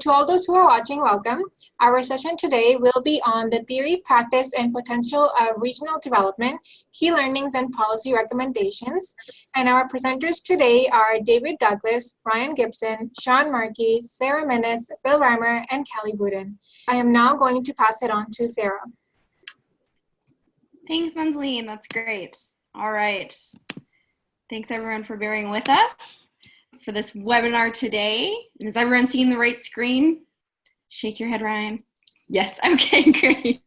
to all those who are watching, welcome. Our session today will be on the theory, practice, and potential of regional development, key learnings and policy recommendations. And our presenters today are David Douglas, Ryan Gibson, Sean Markey, Sarah Minnis, Bill Reimer, and Kelly Budin. I am now going to pass it on to Sarah. Thanks, Manzeline. That's great. All right. Thanks, everyone, for bearing with us for this webinar today. And is everyone seeing the right screen? Shake your head, Ryan. Yes, okay, great.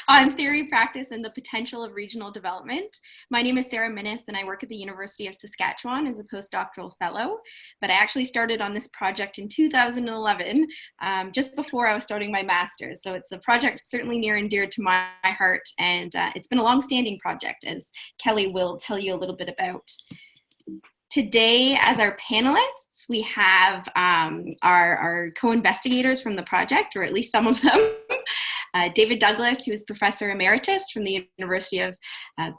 On theory, practice, and the potential of regional development. My name is Sarah Minnis, and I work at the University of Saskatchewan as a postdoctoral fellow. But I actually started on this project in 2011, just before I was starting my master's. So it's a project certainly near and dear to my heart, and it's been a long-standing project, as Kelly will tell you a little bit about. Today, as our panelists, we have our co-investigators from the project, or at least some of them. David Douglas, who is Professor Emeritus from the University of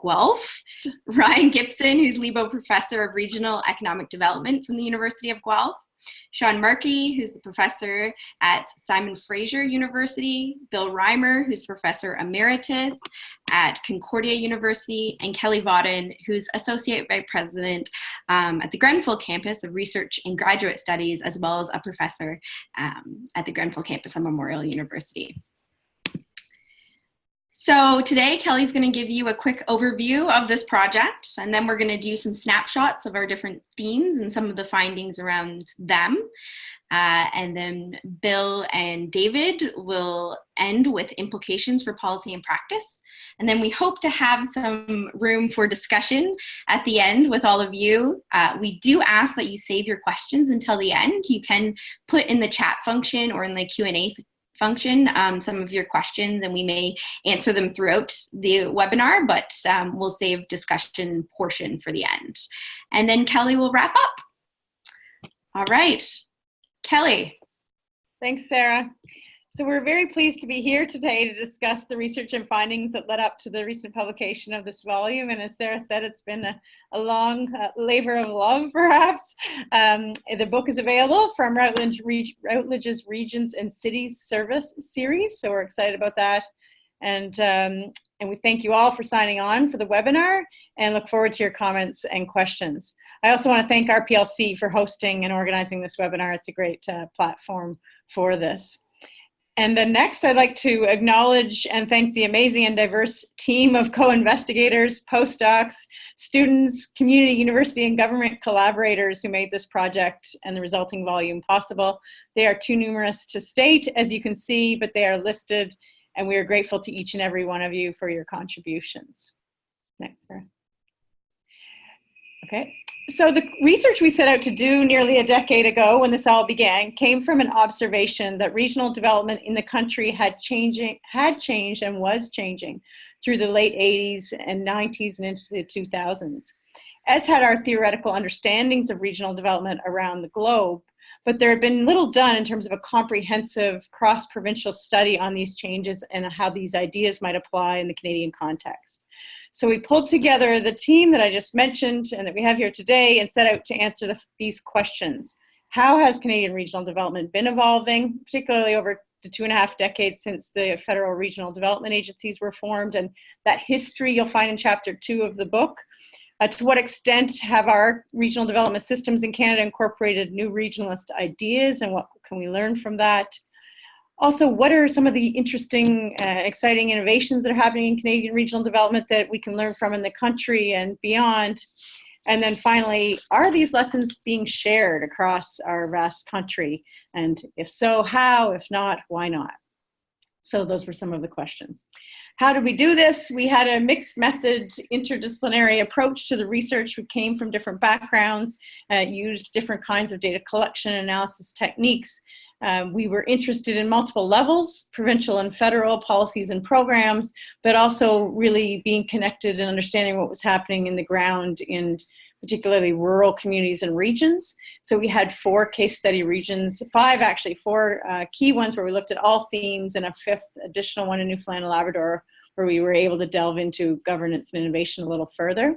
Guelph. Ryan Gibson, who's Lebo Professor of Regional Economic Development from the University of Guelph. Sean Markey, who's the professor at Simon Fraser University. Bill Reimer, who's Professor Emeritus at Concordia University. And Kelly Budin, who's Associate Vice President at the Grenfell Campus of Research and Graduate Studies, as well as a professor at the Grenfell Campus of Memorial University. So today, Kelly's going to give you a quick overview of this project, and then we're going to do some snapshots of our different themes and some of the findings around them. And then Bill and David will end with implications for policy and practice. And then we hope to have some room for discussion at the end with all of you. We do ask that you save your questions until the end. You can put in the chat function or in the Q&A function some of your questions, and we may answer them throughout the webinar, but we'll save discussion portion for the end. And then Kelly will wrap up. All right, Kelly. Thanks, Sarah. So we're very pleased to be here today to discuss the research and findings that led up to the recent publication of this volume. And as Sarah said, it's been a long labor of love, perhaps. The book is available from Routledge's Regions and Cities Service series, so we're excited about that. And we thank you all for signing on for the webinar and look forward to your comments and questions. I also want to thank RPLC for hosting and organizing this webinar. It's a great platform for this. And then next, I'd like to acknowledge and thank the amazing and diverse team of co-investigators, postdocs, students, community, university, and government collaborators who made this project and the resulting volume possible. They are too numerous to state, as you can see, but they are listed, and we are grateful to each and every one of you for your contributions. Next, Sarah. Okay. So the research we set out to do nearly a decade ago when this all began came from an observation that regional development in the country had changed and was changing through the late 80s and 90s and into the 2000s, as had our theoretical understandings of regional development around the globe. But there had been little done in terms of a comprehensive cross-provincial study on these changes and how these ideas might apply in the Canadian context. So we pulled together the team that I just mentioned and that we have here today and set out to answer these questions. How has Canadian regional development been evolving, particularly over the 2.5 decades since the federal regional development agencies were formed? And that history you'll find in chapter 2 of the book. To what extent have our regional development systems in Canada incorporated new regionalist ideas, and what can we learn from that? Also, what are some of the interesting, exciting innovations that are happening in Canadian regional development that we can learn from in the country and beyond? And then finally, are these lessons being shared across our vast country? And if so, how? If not, why not? So those were some of the questions. How did we do this? We had a mixed method, interdisciplinary approach to the research. We came from different backgrounds, used different kinds of data collection and analysis techniques. We were interested in multiple levels, provincial and federal policies and programs, but also really being connected and understanding what was happening in the ground in particularly rural communities and regions. So we had 4 case study regions, 5 actually, 4 key ones where we looked at all themes, and a 5th additional one in Newfoundland and Labrador where we were able to delve into governance and innovation a little further.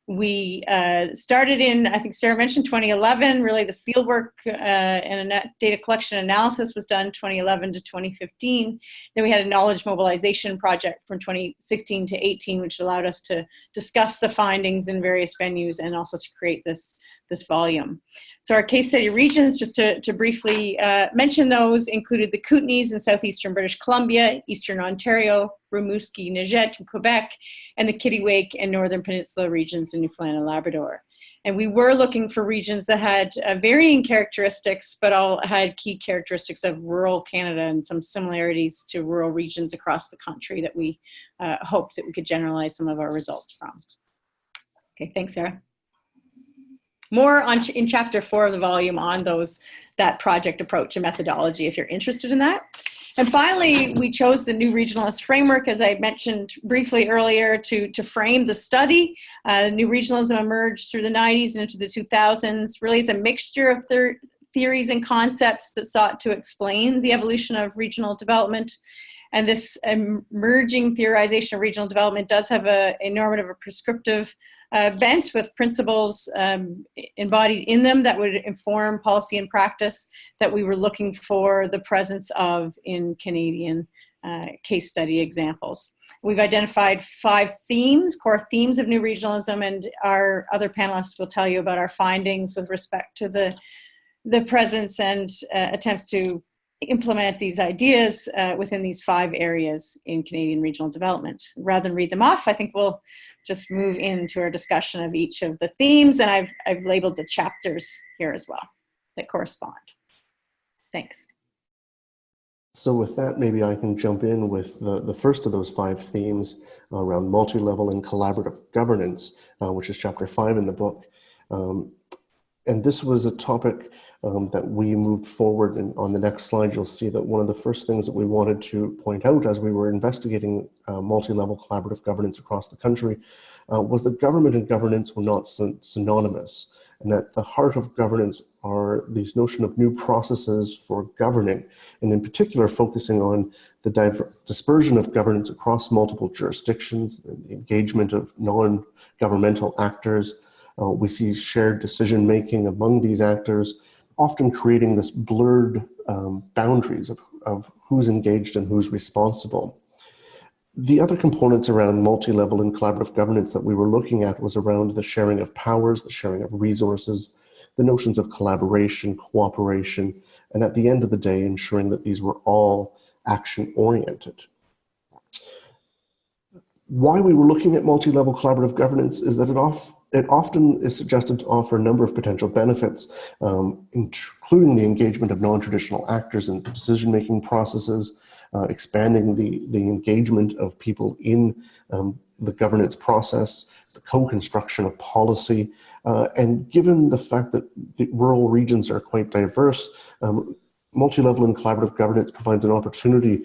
we started in, I think Sarah mentioned 2011, really the fieldwork and data collection analysis was done 2011 to 2015. Then we had a knowledge mobilization project from 2016 to 18, which allowed us to discuss the findings in various venues and also to create this volume. So our case study regions, just to briefly mention those, included the Kootenays in southeastern British Columbia, eastern Ontario, Rimouski-Neigette in Quebec, and the Kittiwake and Northern Peninsula regions in Newfoundland and Labrador. And we were looking for regions that had varying characteristics, but all had key characteristics of rural Canada and some similarities to rural regions across the country that we hoped that we could generalize some of our results from. Okay, thanks, Sarah. More in chapter 4 of the volume on that project approach and methodology if you're interested in that. And finally, we chose the new regionalist framework, as I mentioned briefly earlier, to frame the study. New regionalism emerged through the 90s and into the 2000s, really is a mixture of theories and concepts that sought to explain the evolution of regional development. And this emerging theorization of regional development does have a normative or prescriptive bent with principles embodied in them that would inform policy and practice that we were looking for the presence of in Canadian case study examples. We've identified 5 themes, core themes of new regionalism, and our other panelists will tell you about our findings with respect to the presence and attempts to implement these ideas within these 5 areas in Canadian regional development. Rather than read them off, I think we'll just move into our discussion of each of the themes, and I've labeled the chapters here as well that correspond. Thanks. So with that, maybe I can jump in with the first of those 5 themes around multi-level and collaborative governance, which is chapter 5 in the book. And this was a topic that we moved forward, and on the next slide you'll see that one of the first things that we wanted to point out as we were investigating multi-level collaborative governance across the country was that government and governance were not synonymous, and that the heart of governance are these notion of new processes for governing, and in particular focusing on the dispersion of governance across multiple jurisdictions, the engagement of non-governmental actors. We see shared decision-making among these actors, often creating this blurred boundaries of who's engaged and who's responsible. The other components around multi-level and collaborative governance that we were looking at was around the sharing of powers, the sharing of resources, the notions of collaboration, cooperation, and at the end of the day, ensuring that these were all action-oriented. Why we were looking at multi-level collaborative governance is that it often is suggested to offer a number of potential benefits, including the engagement of non-traditional actors in decision-making processes, expanding the engagement of people in the governance process, the co-construction of policy, and given the fact that the rural regions are quite diverse, multi-level and collaborative governance provides an opportunity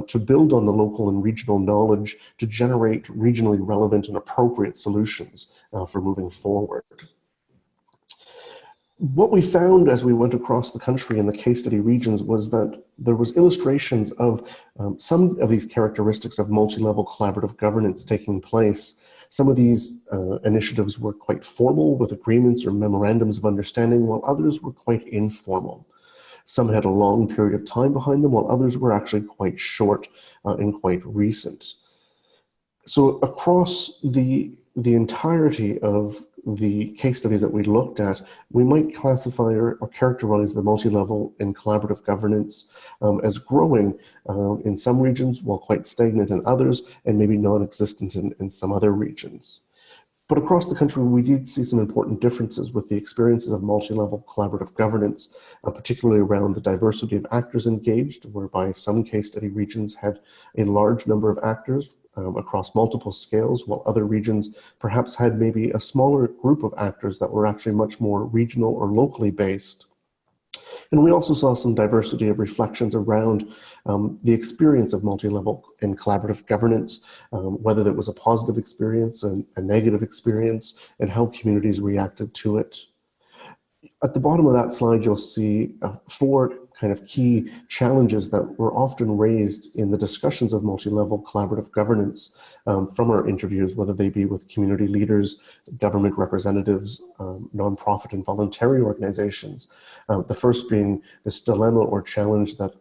to build on the local and regional knowledge to generate regionally relevant and appropriate solutions for moving forward. What we found as we went across the country in the case study regions was that there was illustrations of some of these characteristics of multi-level collaborative governance taking place. Some of these initiatives were quite formal with agreements or memorandums of understanding, while others were quite informal. Some had a long period of time behind them, while others were actually quite short and quite recent. So across the entirety of the case studies that we looked at, we might classify or characterize the multi-level and collaborative governance as growing in some regions, while quite stagnant in others, and maybe non-existent in some other regions. But across the country, we did see some important differences with the experiences of multi-level collaborative governance, particularly around the diversity of actors engaged, whereby some case study regions had a large number of actors across multiple scales, while other regions perhaps had maybe a smaller group of actors that were actually much more regional or locally based. And we also saw some diversity of reflections around the experience of multi-level and collaborative governance, whether that was a positive experience and a negative experience, and how communities reacted to it. At the bottom of that slide, you'll see 4 kind of key challenges that were often raised in the discussions of multi-level collaborative governance from our interviews, whether they be with community leaders, government representatives, nonprofit and voluntary organizations. The first being this dilemma or challenge that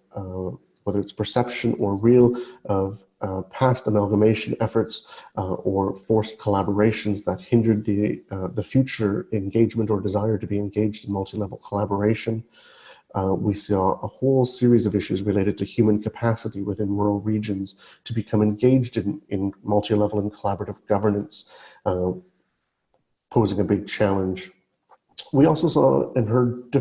whether it's perception or real of past amalgamation efforts or forced collaborations that hindered the future engagement or desire to be engaged in multi-level collaboration. We saw a whole series of issues related to human capacity within rural regions to become engaged in multi-level and collaborative governance, posing a big challenge. We also saw and heard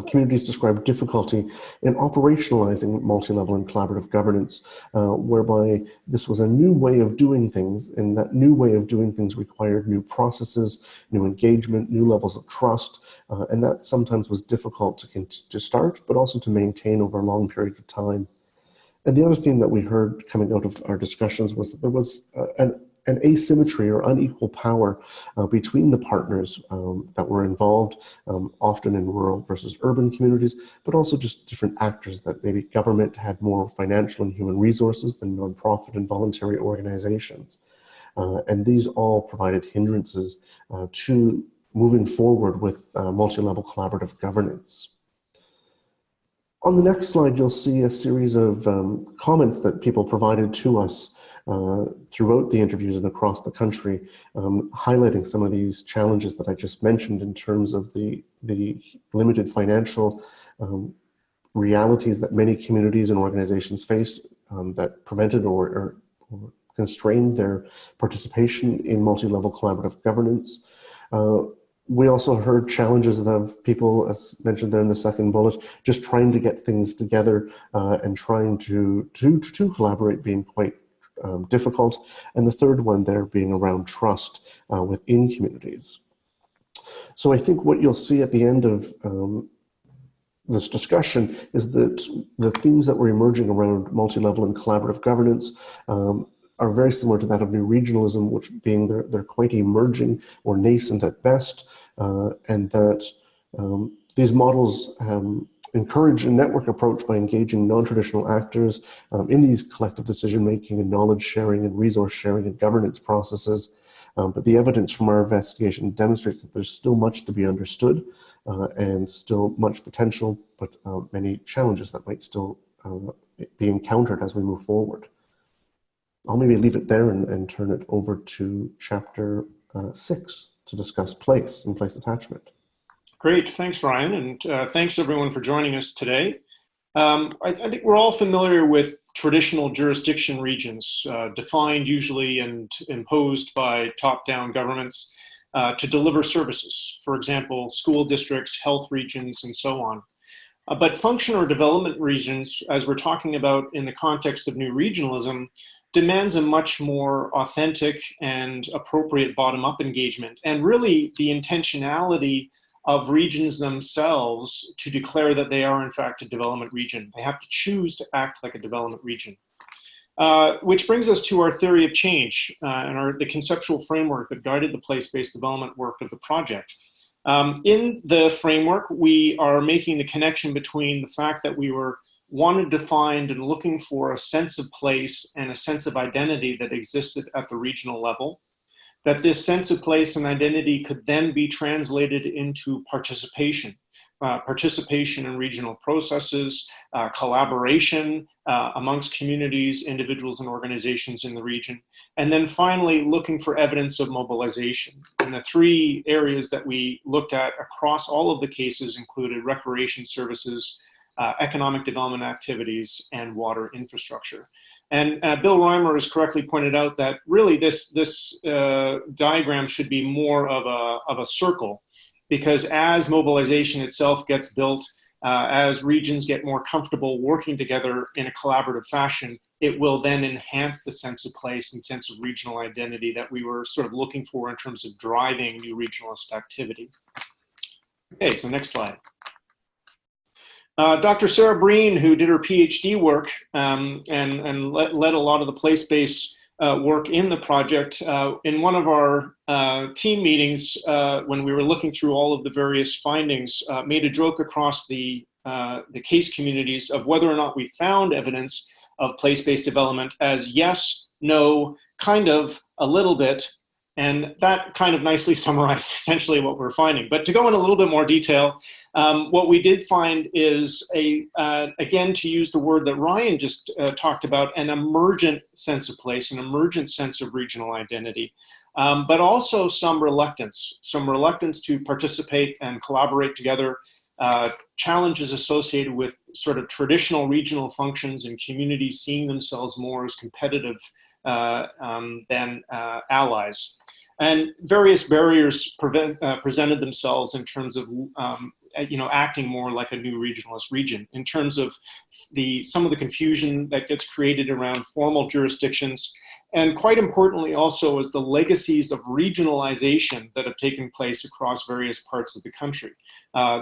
communities describe difficulty in operationalizing multi-level and collaborative governance, whereby this was a new way of doing things, and that new way of doing things required new processes, new engagement, new levels of trust, and that sometimes was difficult to start, but also to maintain over long periods of time. And the other theme that we heard coming out of our discussions was that there was an asymmetry or unequal power between the partners that were involved, often in rural versus urban communities, but also just different actors, that maybe government had more financial and human resources than nonprofit and voluntary organizations. And these all provided hindrances to moving forward with multi-level collaborative governance. On the next slide, you'll see a series of comments that people provided to us throughout the interviews and across the country, highlighting some of these challenges that I just mentioned in terms of the limited financial realities that many communities and organizations face that prevented or constrained their participation in multi-level collaborative governance. We also heard challenges of people, as mentioned there in the second bullet, just trying to get things together and trying to collaborate being quite difficult. And the third one there being around trust within communities. So I think what you'll see at the end of this discussion is that the themes that were emerging around multi-level and collaborative governance are very similar to that of new regionalism, which being they're quite emerging or nascent at best, and that these models encourage a network approach by engaging non-traditional actors in these collective decision-making and knowledge sharing and resource sharing and governance processes. But the evidence from our investigation demonstrates that there's still much to be understood and still much potential, but many challenges that might still be encountered as we move forward. I'll maybe leave it there and turn it over to chapter 6 to discuss place and place attachment. Great, thanks Ryan, and thanks everyone for joining us today. I think we're all familiar with traditional jurisdiction regions, defined usually and imposed by top-down governments to deliver services. For example, school districts, health regions, and so on. But function or development regions, as we're talking about in the context of new regionalism, demands a much more authentic and appropriate bottom-up engagement, and really the intentionality of regions themselves to declare that they are in fact a development region. They have to choose to act like a development region. Which brings us to our theory of change and the conceptual framework that guided the place-based development work of the project. In the framework, we are making the connection between the fact that we wanted to find and looking for a sense of place and a sense of identity that existed at the regional level, that this sense of place and identity could then be translated into participation, participation in regional processes, collaboration amongst communities, individuals, and organizations in the region, and then finally looking for evidence of mobilization. And the three areas that we looked at across all of the cases included recreation services, economic development activities, and water infrastructure. And Bill Reimer has correctly pointed out that really this diagram should be more of a circle, because as mobilization itself gets built, as regions get more comfortable working together in a collaborative fashion, it will then enhance the sense of place and sense of regional identity that we were sort of looking for in terms of driving new regionalist activity. Okay, so next slide. Dr. Sarah Breen, who did her PhD work and led a lot of the place-based work in the project, in one of our team meetings when we were looking through all of the various findings, made a joke across the the case communities of whether or not we found evidence of place-based development as yes, no, kind of, a little bit, and that kind of nicely summarized essentially what we're finding. But to go in a little bit more detail, what we did find is, again, to use the word that Ryan just talked about, an emergent sense of place, an emergent sense of regional identity, but also some reluctance to participate and collaborate together, challenges associated with sort of traditional regional functions and communities seeing themselves more as competitive than allies. And various barriers presented themselves in terms of acting more like a new regionalist region, in terms of some of the confusion that gets created around formal jurisdictions, and quite importantly also as the legacies of regionalization that have taken place across various parts of the country.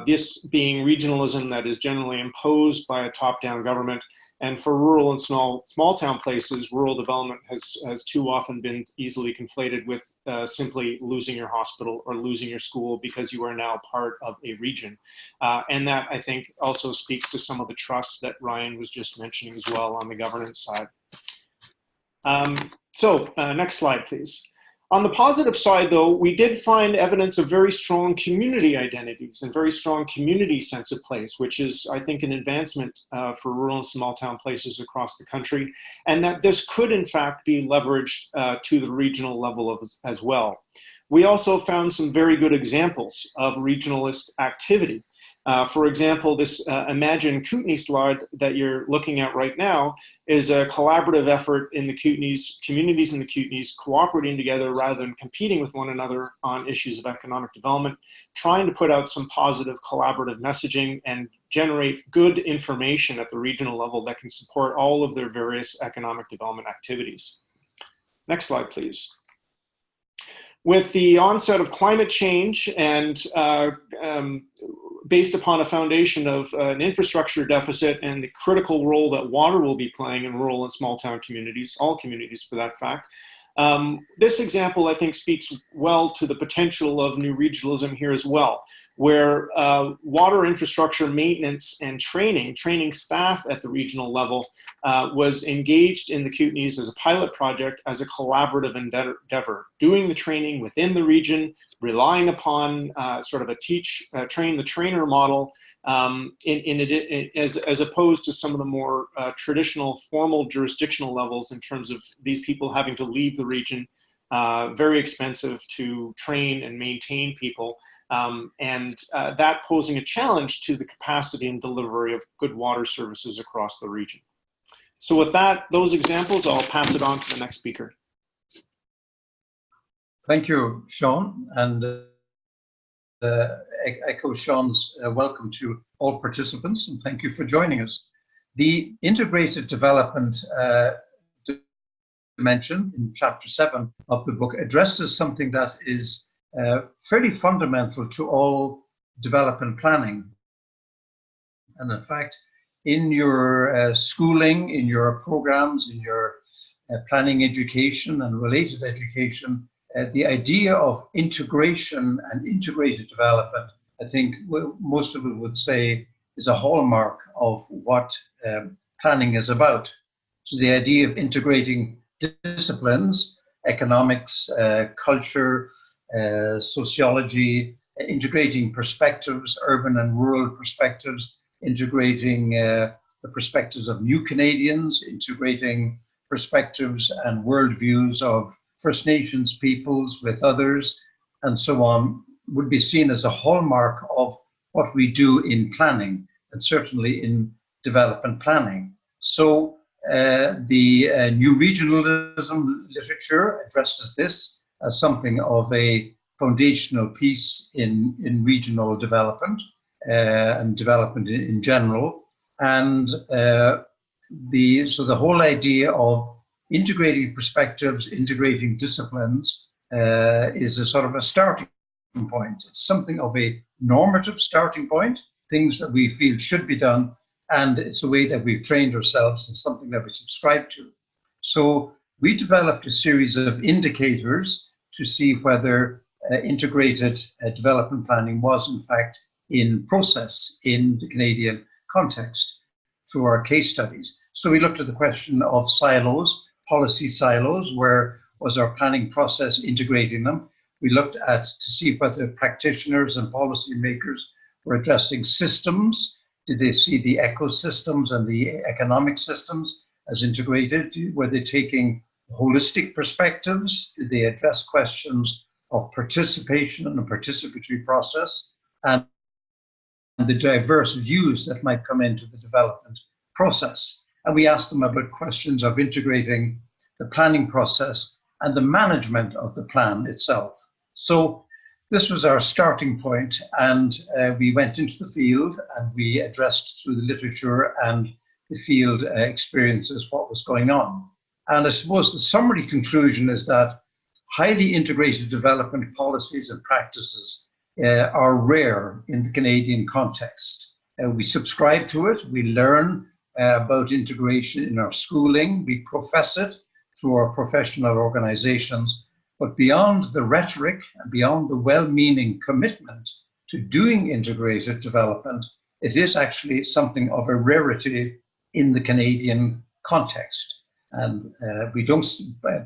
This being regionalism that is generally imposed by a top-down government. And for rural and small town places, rural development has too often been easily conflated with simply losing your hospital or losing your school because you are now part of a region. And that, I think, also speaks to some of the trust that Ryan was just mentioning as well on the governance side. Next slide, please. On the positive side, though, we did find evidence of very strong community identities and very strong community sense of place, which is, I think, an advancement for rural and small town places across the country, and that this could, in fact, be leveraged to the regional level as well. We also found some very good examples of regionalist activity. For example, this Imagine Kootenay slide that you're looking at right now is a collaborative effort in the Kootenays, communities in the Kootenays cooperating together rather than competing with one another on issues of economic development, trying to put out some positive collaborative messaging and generate good information at the regional level that can support all of their various economic development activities. Next slide, please. With the onset of climate change and based upon a foundation of an infrastructure deficit and the critical role that water will be playing in rural and small town communities, all communities for that fact, this example, I think, speaks well to the potential of new regionalism here as well, where water infrastructure maintenance and training staff at the regional level was engaged in the Kootenays as a pilot project, as a collaborative endeavor, doing the training within the region, relying upon sort of a train the trainer model, as opposed to some of the more traditional formal jurisdictional levels in terms of these people having to leave the region, very expensive to train and maintain people, and that posing a challenge to the capacity and delivery of good water services across the region. So with that, those examples, I'll pass it on to the next speaker. Thank you, Sean, and echo Sean's welcome to all participants, and thank you for joining us. The integrated development dimension in chapter 7 of the book addresses something that is fairly fundamental to all development planning. And in fact, in your schooling, in your programs, in your planning education and related education, the idea of integration and integrated development, I think most of it would say, is a hallmark of what planning is about. So the idea of integrating disciplines, economics, culture, sociology, integrating perspectives, urban and rural perspectives, integrating the perspectives of new Canadians, integrating perspectives and worldviews of First Nations peoples with others, and so on, would be seen as a hallmark of what we do in planning, and certainly in development planning. So the new regionalism literature addresses this as something of a foundational piece in regional development and development in general. And so the whole idea of integrating perspectives, integrating disciplines is a sort of a starting point. It's something of a normative starting point, things that we feel should be done, and it's a way that we've trained ourselves and something that we subscribe to. So we developed a series of indicators to see whether integrated development planning was in fact in process in the Canadian context through our case studies. So we looked at the question of silos, policy silos, where was our planning process integrating them. We looked at to see whether practitioners and policymakers were addressing systems. Did they see the ecosystems and the economic systems as integrated? Were they taking holistic perspectives? Did they address questions of participation in a participatory process and the diverse views that might come into the development process? And we asked them about questions of integrating the planning process and the management of the plan itself. So this was our starting point, and we went into the field and we addressed through the literature and the field experiences what was going on. And I suppose the summary conclusion is that highly integrated development policies and practices are rare in the Canadian context. We subscribe to it, we learn about integration in our schooling, we profess it through our professional organizations, but beyond the rhetoric and beyond the well-meaning commitment to doing integrated development, it is actually something of a rarity in the Canadian context. And we don't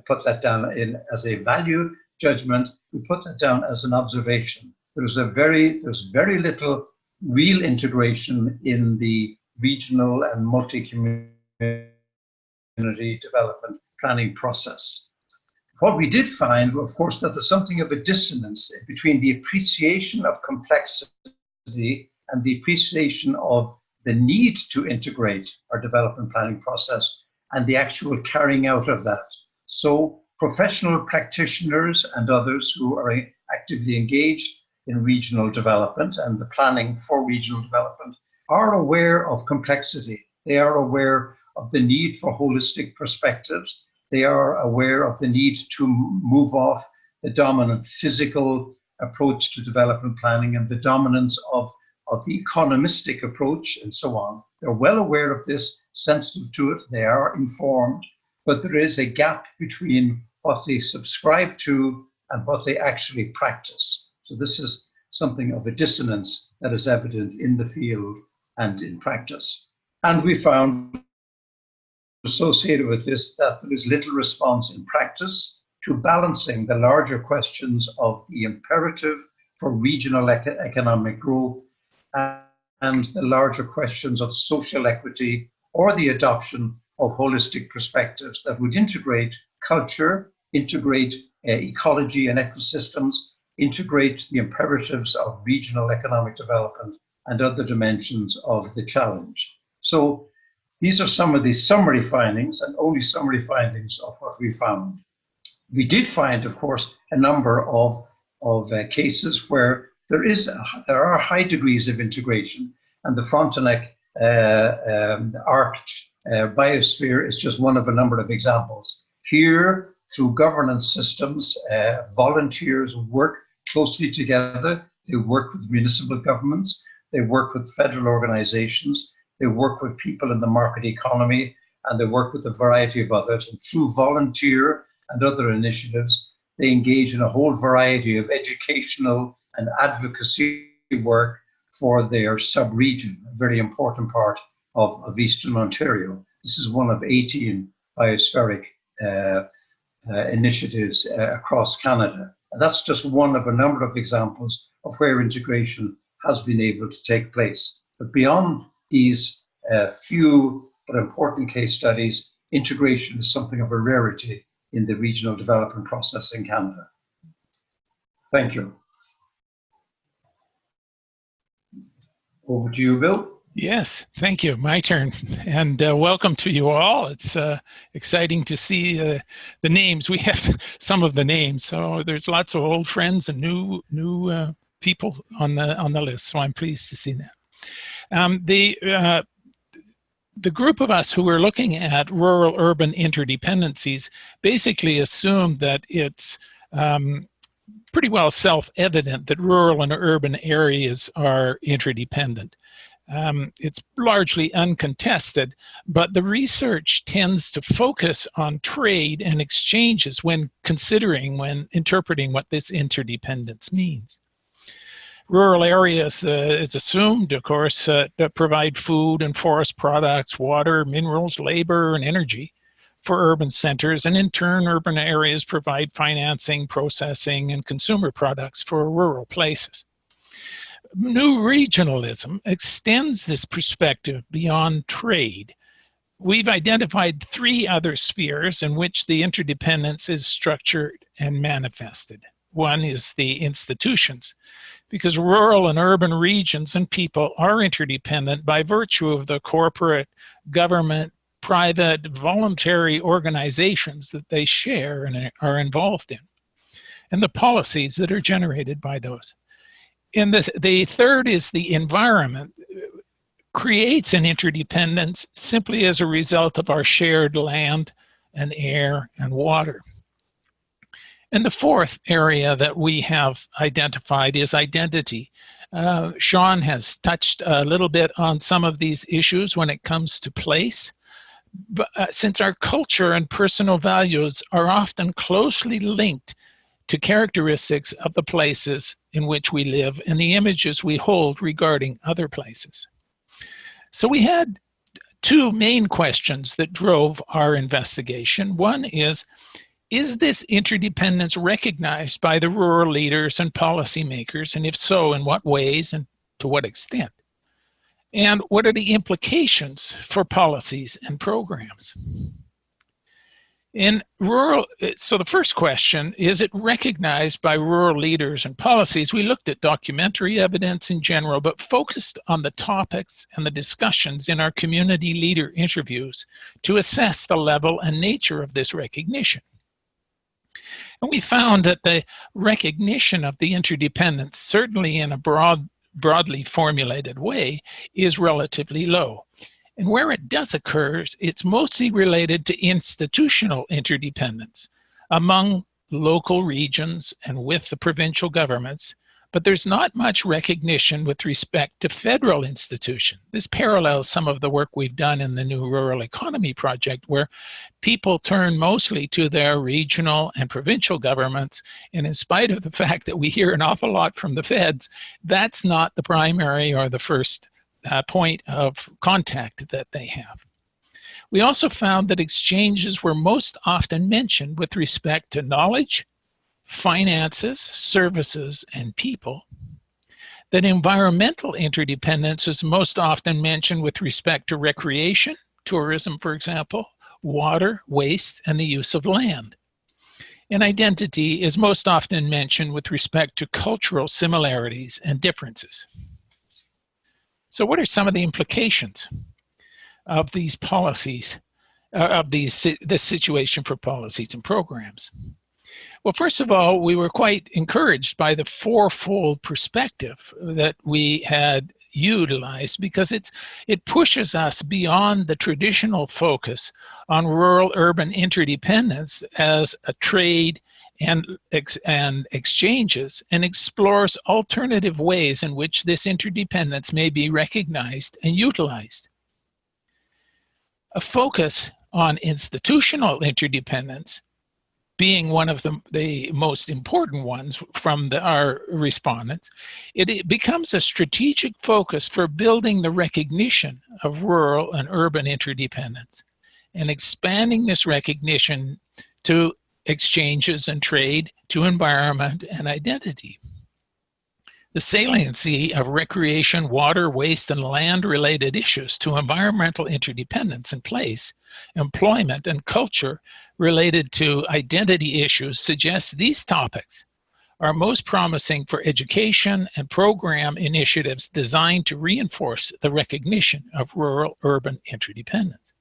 put that down as a value judgment, we put that down as an observation. There's very little real integration in the regional and multi-community development planning process. What we did find, of course, that there's something of a dissonance between the appreciation of complexity and the appreciation of the need to integrate our development planning process and the actual carrying out of that. So professional practitioners and others who are actively engaged in regional development and the planning for regional development are aware of complexity. They are aware of the need for holistic perspectives. They are aware of the need to move off the dominant physical approach to development planning and the dominance of the economistic approach and so on. They're well aware of this, sensitive to it, they are informed, but there is a gap between what they subscribe to and what they actually practice. So this is something of a dissonance that is evident in the field and in practice. And we found associated with this that there is little response in practice to balancing the larger questions of the imperative for regional economic growth and the larger questions of social equity or the adoption of holistic perspectives that would integrate culture, integrate ecology and ecosystems, integrate the imperatives of regional economic development and other dimensions of the challenge. So these are some of the summary findings and only summary findings of what we found. We did find, of course, a number of cases where there are high degrees of integration, and the Frontenac arch biosphere is just one of a number of examples. Here, through governance systems, volunteers work closely together. They work with municipal governments, they work with federal organizations, they work with people in the market economy, and they work with a variety of others. And through volunteer and other initiatives, they engage in a whole variety of educational and advocacy work for their sub-region, a very important part of Eastern Ontario. This is one of 18 biospheric initiatives across Canada. And that's just one of a number of examples of where integration has been able to take place. But beyond these few but important case studies, integration is something of a rarity in the regional development process in Canada. Thank you. Over to you, Bill. Yes, thank you. My turn. And welcome to you all. It's exciting to see the names. We have some of the names, so there's lots of old friends and new people on the list. So I'm pleased to see that. The group of us who were looking at rural-urban interdependencies basically assumed that it's pretty well self-evident that rural and urban areas are interdependent. It's largely uncontested, but the research tends to focus on trade and exchanges when interpreting what this interdependence means. Rural areas, it's assumed, of course, that provide food and forest products, water, minerals, labor, and energy for urban centers, and in turn, urban areas provide financing, processing, and consumer products for rural places. New regionalism extends this perspective beyond trade. We've identified 3 other spheres in which the interdependence is structured and manifested. One is the institutions, because rural and urban regions and people are interdependent by virtue of the corporate, government, private, voluntary organizations that they share and are involved in, and the policies that are generated by those. And the third is the environment creates an interdependence simply as a result of our shared land and air and water. And the fourth area that we have identified is identity. Sean has touched a little bit on some of these issues when it comes to place. But since our culture and personal values are often closely linked to characteristics of the places in which we live and the images we hold regarding other places. So we had 2 main questions that drove our investigation. One is this interdependence recognized by the rural leaders and policymakers? And if so, in what ways and to what extent? And what are the implications for policies and programs? In rural, so the first question, is it recognized by rural leaders and policies? We looked at documentary evidence in general, but focused on the topics and the discussions in our community leader interviews to assess the level and nature of this recognition. And we found that the recognition of the interdependence, certainly in a broadly formulated way, is relatively low. And where it does occur, it's mostly related to institutional interdependence among local regions and with the provincial governments, but there's not much recognition with respect to federal institutions. This parallels some of the work we've done in the New Rural Economy Project, where people turn mostly to their regional and provincial governments, and in spite of the fact that we hear an awful lot from the feds, that's not the primary or the first point of contact that they have. We also found that exchanges were most often mentioned with respect to knowledge, finances, services, and people. That environmental interdependence is most often mentioned with respect to recreation, tourism, for example, water, waste, and the use of land. And identity is most often mentioned with respect to cultural similarities and differences. So what are some of the implications of these policies, this situation for policies and programs? Well, first of all, we were quite encouraged by the 4-fold perspective that we had utilized, because it pushes us beyond the traditional focus on rural-urban interdependence as a trade and exchanges, and explores alternative ways in which this interdependence may be recognized and utilized. A focus on institutional interdependence being one of the most important ones from our respondents, it becomes a strategic focus for building the recognition of rural and urban interdependence and expanding this recognition to exchanges and trade, to environment and identity. The saliency of recreation, water, waste, and land-related issues to environmental interdependence in place, employment, and culture related to identity issues suggests these topics are most promising for education and program initiatives designed to reinforce the recognition of rural-urban interdependence.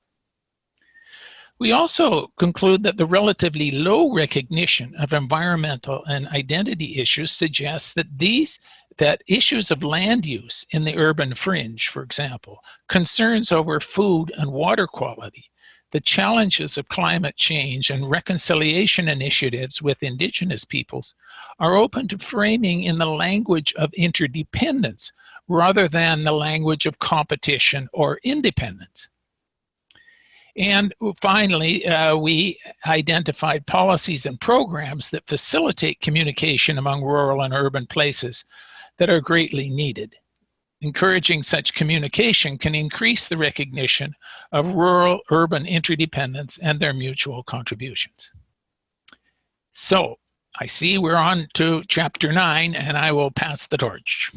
We also conclude that the relatively low recognition of environmental and identity issues suggests that issues of land use in the urban fringe, for example, concerns over food and water quality, the challenges of climate change, and reconciliation initiatives with Indigenous peoples are open to framing in the language of interdependence rather than the language of competition or independence. And finally, we identified policies and programs that facilitate communication among rural and urban places that are greatly needed. Encouraging such communication can increase the recognition of rural-urban interdependence and their mutual contributions. So, I see we're on to chapter 9, and I will pass the torch.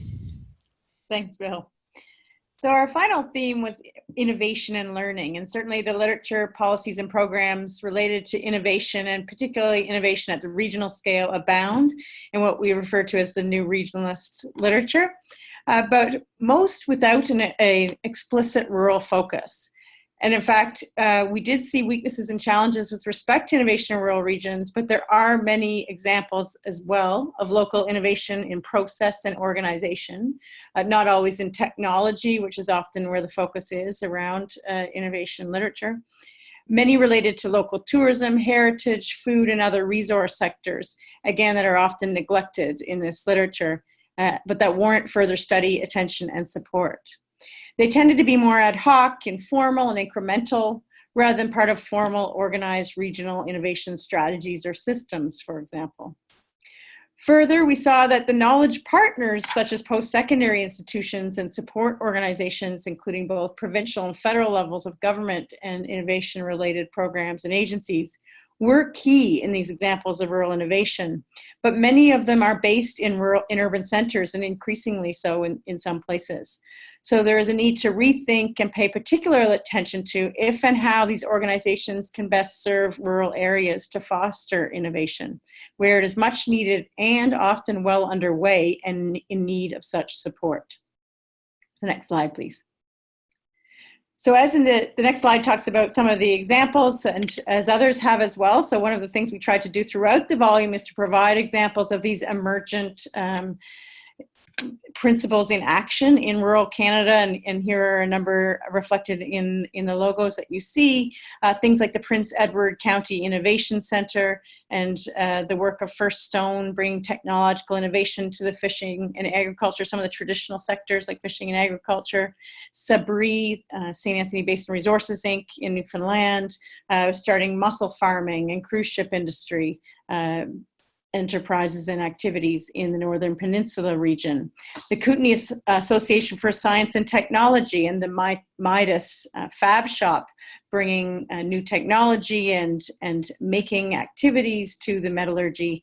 Thanks, Bill. So our final theme was innovation and learning, and certainly the literature, policies, and programs related to innovation, and particularly innovation at the regional scale, abound in what we refer to as the new regionalist literature, but most without an explicit rural focus. And in fact, we did see weaknesses and challenges with respect to innovation in rural regions, but there are many examples as well of local innovation in process and organization, not always in technology, which is often where the focus is around innovation literature. Many related to local tourism, heritage, food, and other resource sectors, again, that are often neglected in this literature, but that warrant further study, attention, and support. They tended to be more ad hoc, informal, and incremental, rather than part of formal, organized regional innovation strategies or systems, for example. Further, we saw that the knowledge partners, such as post-secondary institutions and support organizations, including both provincial and federal levels of government and innovation-related programs and agencies, were key in these examples of rural innovation, but many of them are based in urban centers, and increasingly so in some places. So there is a need to rethink and pay particular attention to if and how these organizations can best serve rural areas to foster innovation, where it is much needed and often well underway and in need of such support. The next slide, please. So as in the next slide talks about some of the examples, and as others have as well. So one of the things we tried to do throughout the volume is to provide examples of these emergent principles in action in rural Canada, and here are a number reflected in the logos that you see. Things like the Prince Edward County Innovation Center and the work of First Stone, bringing technological innovation to the fishing and agriculture, some of the traditional sectors like fishing and agriculture. Sabri, St. Anthony Basin Resources Inc. in Newfoundland, starting mussel farming and cruise ship industry, enterprises and activities in the Northern Peninsula region. The Kootenay Association for Science and Technology and the Midas Fab Shop, bringing new technology and making activities to the metallurgy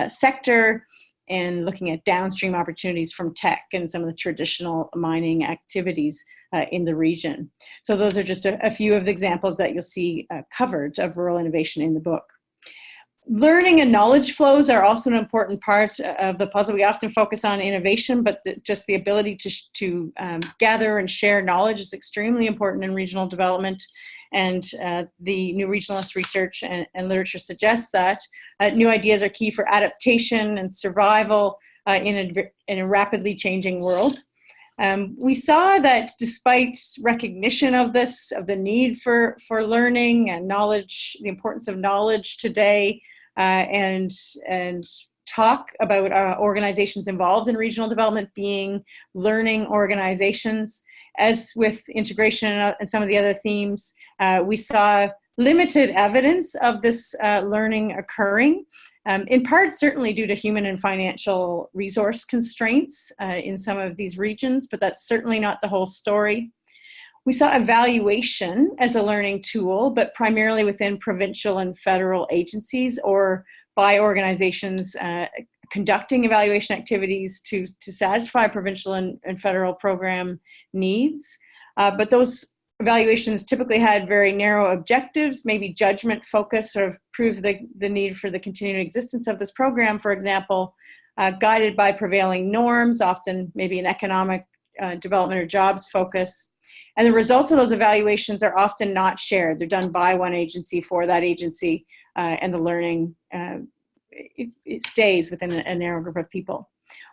sector, and looking at downstream opportunities from tech and some of the traditional mining activities in the region. So those are just a few of the examples that you'll see covered of rural innovation in the book. Learning and knowledge flows are also an important part of the puzzle. We often focus on innovation, but just the ability to gather and share knowledge is extremely important in regional development. And the new regionalist research and literature suggests that new ideas are key for adaptation and survival in a rapidly changing world. We saw that despite recognition of this, of the need for learning and knowledge, the importance of knowledge today, and talk about organizations involved in regional development being learning organizations, as with integration and some of the other themes, we saw limited evidence of this learning occurring, in part certainly due to human and financial resource constraints in some of these regions, but that's certainly not the whole story. We saw evaluation as a learning tool, but primarily within provincial and federal agencies or by organizations conducting evaluation activities to satisfy provincial and federal program needs. But those evaluations typically had very narrow objectives, maybe judgment focus, sort of prove the need for the continued existence of this program, for example, guided by prevailing norms, often maybe an economic development or jobs focus. And the results of those evaluations are often not shared. They're done by one agency for that agency, and the learning it stays within a narrow group of people.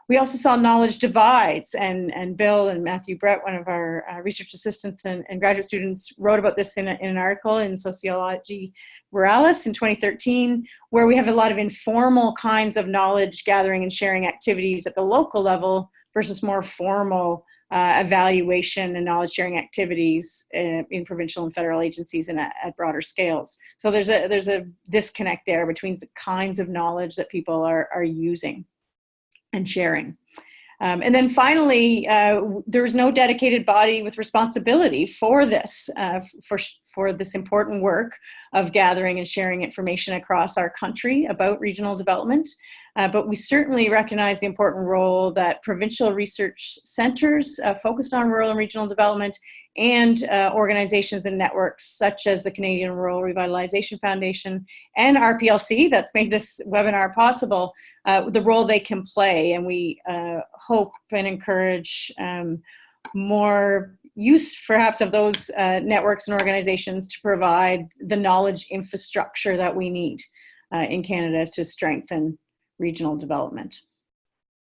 We also saw knowledge divides, and Bill and Matthew Brett, one of our research assistants and graduate students, wrote about this in an article in Sociology Ruralis in 2013, where we have a lot of informal kinds of knowledge gathering and sharing activities at the local level versus more formal evaluation and knowledge sharing activities in provincial and federal agencies and at broader scales. So there's a disconnect there between the kinds of knowledge that people are using and sharing. And then finally, there is no dedicated body with responsibility for this, for this important work of gathering and sharing information across our country about regional development. But we certainly recognize the important role that provincial research centers focused on rural and regional development, and organizations and networks such as the Canadian Rural Revitalization Foundation and RPLC, that's made this webinar possible, the role they can play. And we hope and encourage more use perhaps of those networks and organizations to provide the knowledge infrastructure that we need in Canada to strengthen regional development.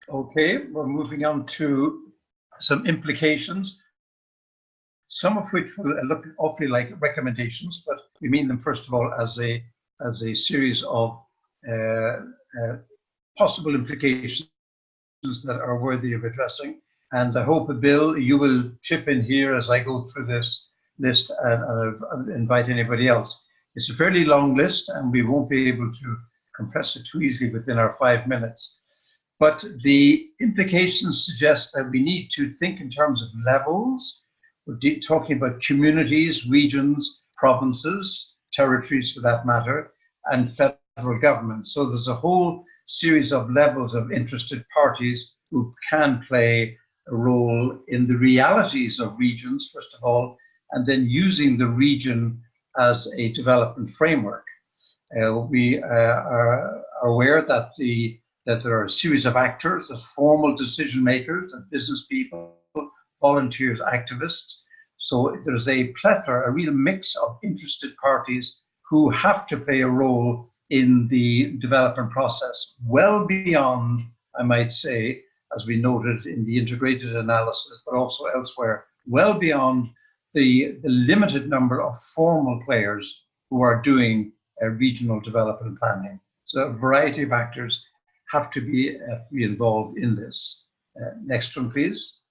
Okay, we're moving on to some implications, some of which will look awfully like recommendations, but we mean them first of all as a series of possible implications that are worthy of addressing. And I hope, Bill, you will chip in here as I go through this list and invite anybody else. It's a fairly long list and we won't be able to compress it too easily within our 5 minutes. But the implications suggest that we need to think in terms of levels. We're talking about communities, regions, provinces, territories for that matter, and federal government. So there's a whole series of levels of interested parties who can play a role in the realities of regions, first of all, and then using the region as a development framework. We are aware that there are a series of actors, there's formal decision makers, and business people, volunteers, activists. So there's a plethora, a real mix of interested parties who have to play a role in the development process, well beyond, I might say, as we noted in the integrated analysis, but also elsewhere, well beyond the limited number of formal players who are doing regional development planning. So a variety of actors have to be involved in this. Next one, please.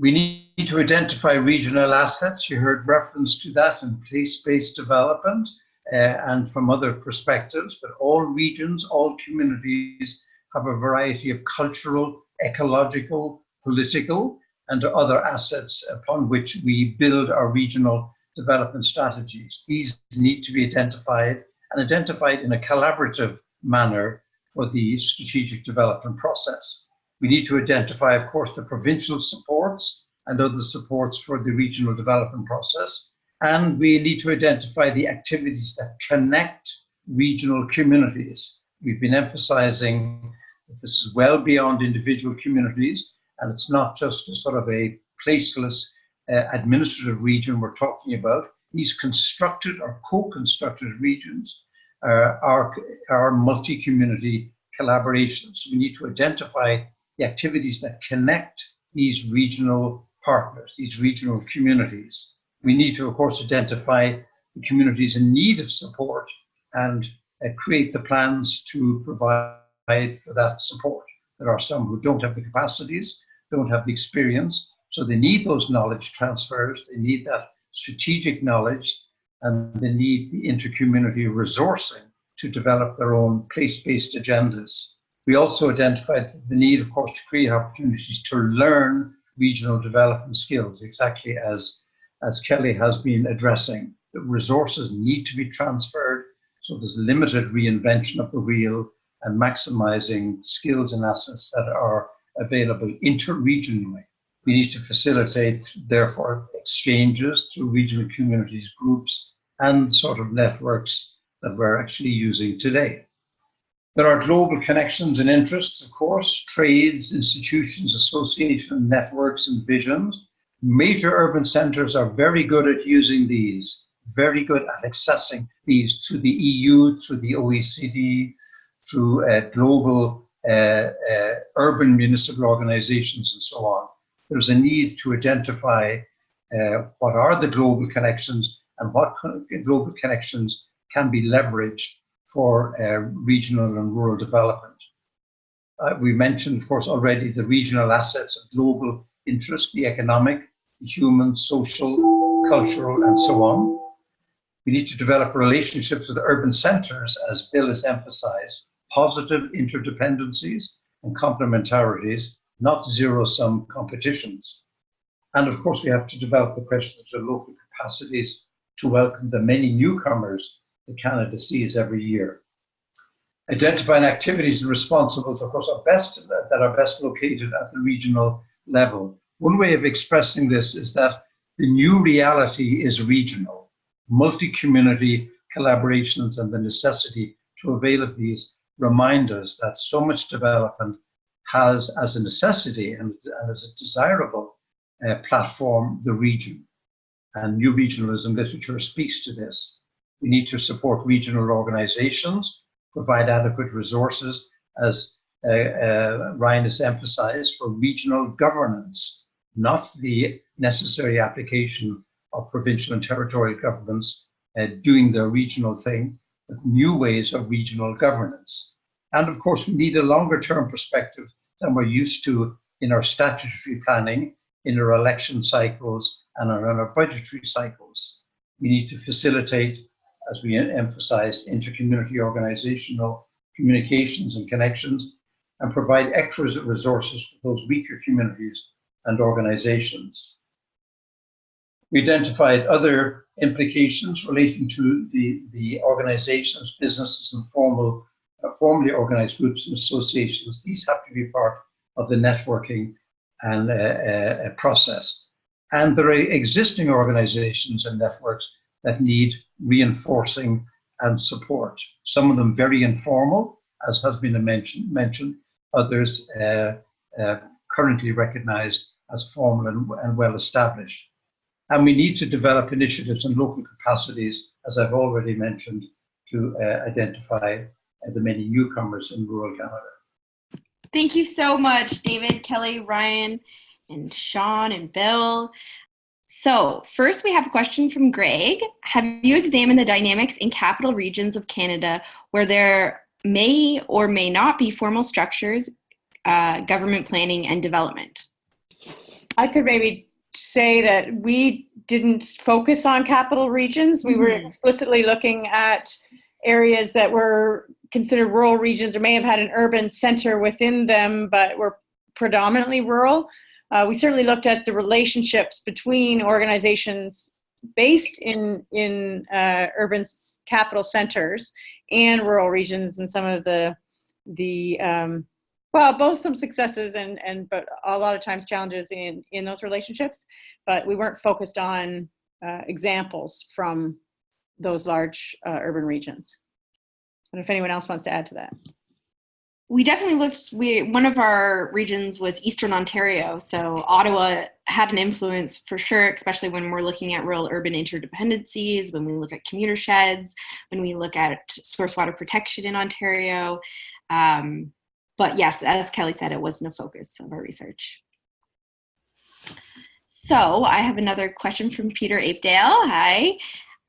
We need to identify regional assets. You heard reference to that in place-based development and from other perspectives, but all regions, all communities have a variety of cultural, ecological, political, and other assets upon which we build our regional development strategies. These need to be identified and identified in a collaborative manner for the strategic development process. We need to identify, of course, the provincial supports and other supports for the regional development process. And we need to identify the activities that connect regional communities. We've been emphasizing that this is well beyond individual communities, and it's not just a sort of a placeless administrative region we're talking about. These constructed or co-constructed regions are multi-community collaborations. We need to identify the activities that connect these regional partners, these regional communities. We need to, of course, identify the communities in need of support and create the plans to provide for that support. There are some who don't have the capacities, don't have the experience, so they need those knowledge transfers, they need that strategic knowledge, and they need the inter-community resourcing to develop their own place-based agendas. We also identified the need, of course, to create opportunities to learn regional development skills, exactly as Kelly has been addressing. The resources need to be transferred, so there's limited reinvention of the wheel and maximizing skills and assets that are available inter-regionally. We need to facilitate, therefore, exchanges through regional communities, groups, and sort of networks that we're actually using today. There are global connections and interests, of course, trades, institutions, association, networks, and visions. Major urban centers are very good at using these, very good at accessing these through the EU, through the OECD, through global urban municipal organizations, and so on. There's a need to identify what are the global connections and what global connections can be leveraged for regional and rural development. We mentioned, of course, already the regional assets of global interest, the economic, the human, social, cultural, and so on. We need to develop relationships with urban centers, as Bill has emphasized, positive interdependencies and complementarities not zero-sum competitions. And of course, we have to develop the question of the local capacities to welcome the many newcomers that Canada sees every year. Identifying activities and responsibles, of course, that are best located at the regional level. One way of expressing this is that the new reality is regional. Multi-community collaborations and the necessity to avail of these remind us that so much development has as a necessity and as a desirable platform the region. And new regionalism literature speaks to this. We need to support regional organizations, provide adequate resources, as Ryan has emphasized, for regional governance, not the necessary application of provincial and territorial governments doing their regional thing, but new ways of regional governance. And of course, we need a longer term perspective than we're used to in our statutory planning, in our election cycles, and in our budgetary cycles. We need to facilitate, as we emphasized, inter-community organizational communications and connections, and provide extra resources for those weaker communities and organizations. We identified other implications relating to the organizations, businesses, and formally organized groups and associations. These have to be part of the networking and process. And there are existing organizations and networks that need reinforcing and support. Some of them very informal, as has been mentioned, others currently recognized as formal and well established. And we need to develop initiatives and local capacities, as I've already mentioned, to identify the many newcomers in rural Canada. Thank you so much, David, Kelly, Ryan, and Sean, and Bill. So first we have a question from Greg. Have you examined the dynamics in capital regions of Canada where there may or may not be formal structures, government planning, and development? I could maybe say that we didn't focus on capital regions. We were explicitly looking at areas that were considered rural regions or may have had an urban center within them, but were predominantly rural. We certainly looked at the relationships between organizations based in urban capital centers and rural regions, and some of the both some successes and but a lot of times challenges in those relationships. But we weren't focused on examples from those large urban regions. I don't know if anyone else wants to add to that. We definitely looked, one of our regions was Eastern Ontario. So Ottawa had an influence for sure, especially when we're looking at rural-urban interdependencies, when we look at commuter sheds, when we look at source water protection in Ontario. But yes, as Kelly said, it wasn't a focus of our research. So I have another question from Peter Apedale. Hi.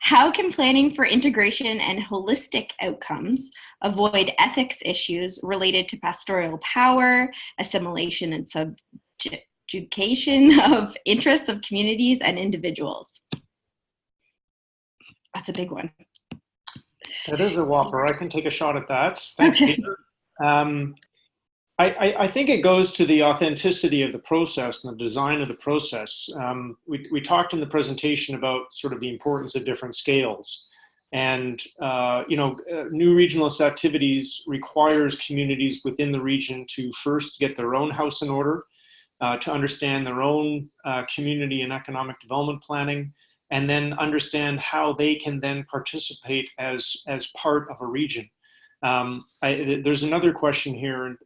How can planning for integration and holistic outcomes avoid ethics issues related to pastoral power, assimilation, and subjugation of interests of communities and individuals? That's a big one. That is a whopper. I can take a shot at that. Thanks, Peter. I think it goes to the authenticity of the process and the design of the process. We talked in the presentation about sort of the importance of different scales. And, new regionalist activities requires communities within the region to first get their own house in order, to understand their own community and economic development planning, and then understand how they can then participate as part of a region. There's another question here,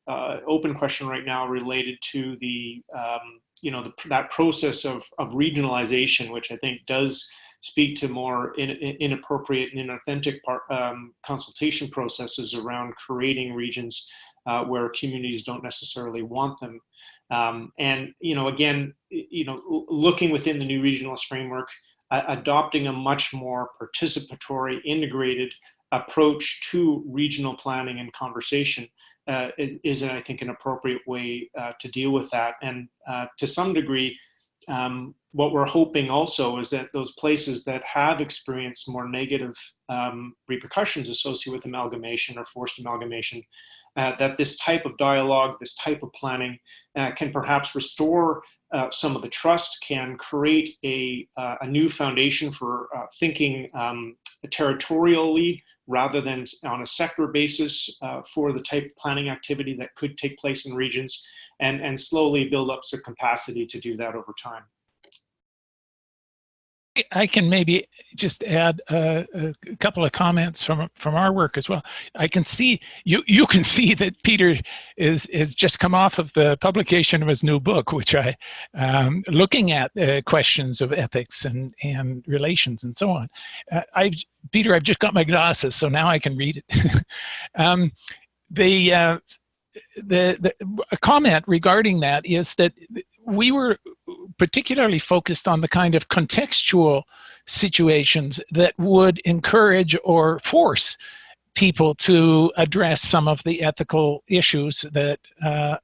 open question right now related to the, that process of regionalization, which I think does speak to more inappropriate and inauthentic consultation processes around creating regions where communities don't necessarily want them. And, again, looking within the new regionalist framework, adopting a much more participatory, integrated approach to regional planning and conversation is, I think, an appropriate way to deal with that. And to some degree, what we're hoping also is that those places that have experienced more negative repercussions associated with amalgamation or forced amalgamation that this type of dialogue, this type of planning can perhaps restore some of the trust, can create a new foundation for thinking territorially rather than on a sector basis for the type of planning activity that could take place in regions, and slowly build up some capacity to do that over time. I can maybe just add a couple of comments from our work as well. I can see you can see that Peter is just come off of the publication of his new book, which I looking at questions of ethics and relations and so on. Peter, I've just got my glasses, so now I can read it. The comment regarding that is that we were particularly focused on the kind of contextual situations that would encourage or force people to address some of the ethical issues that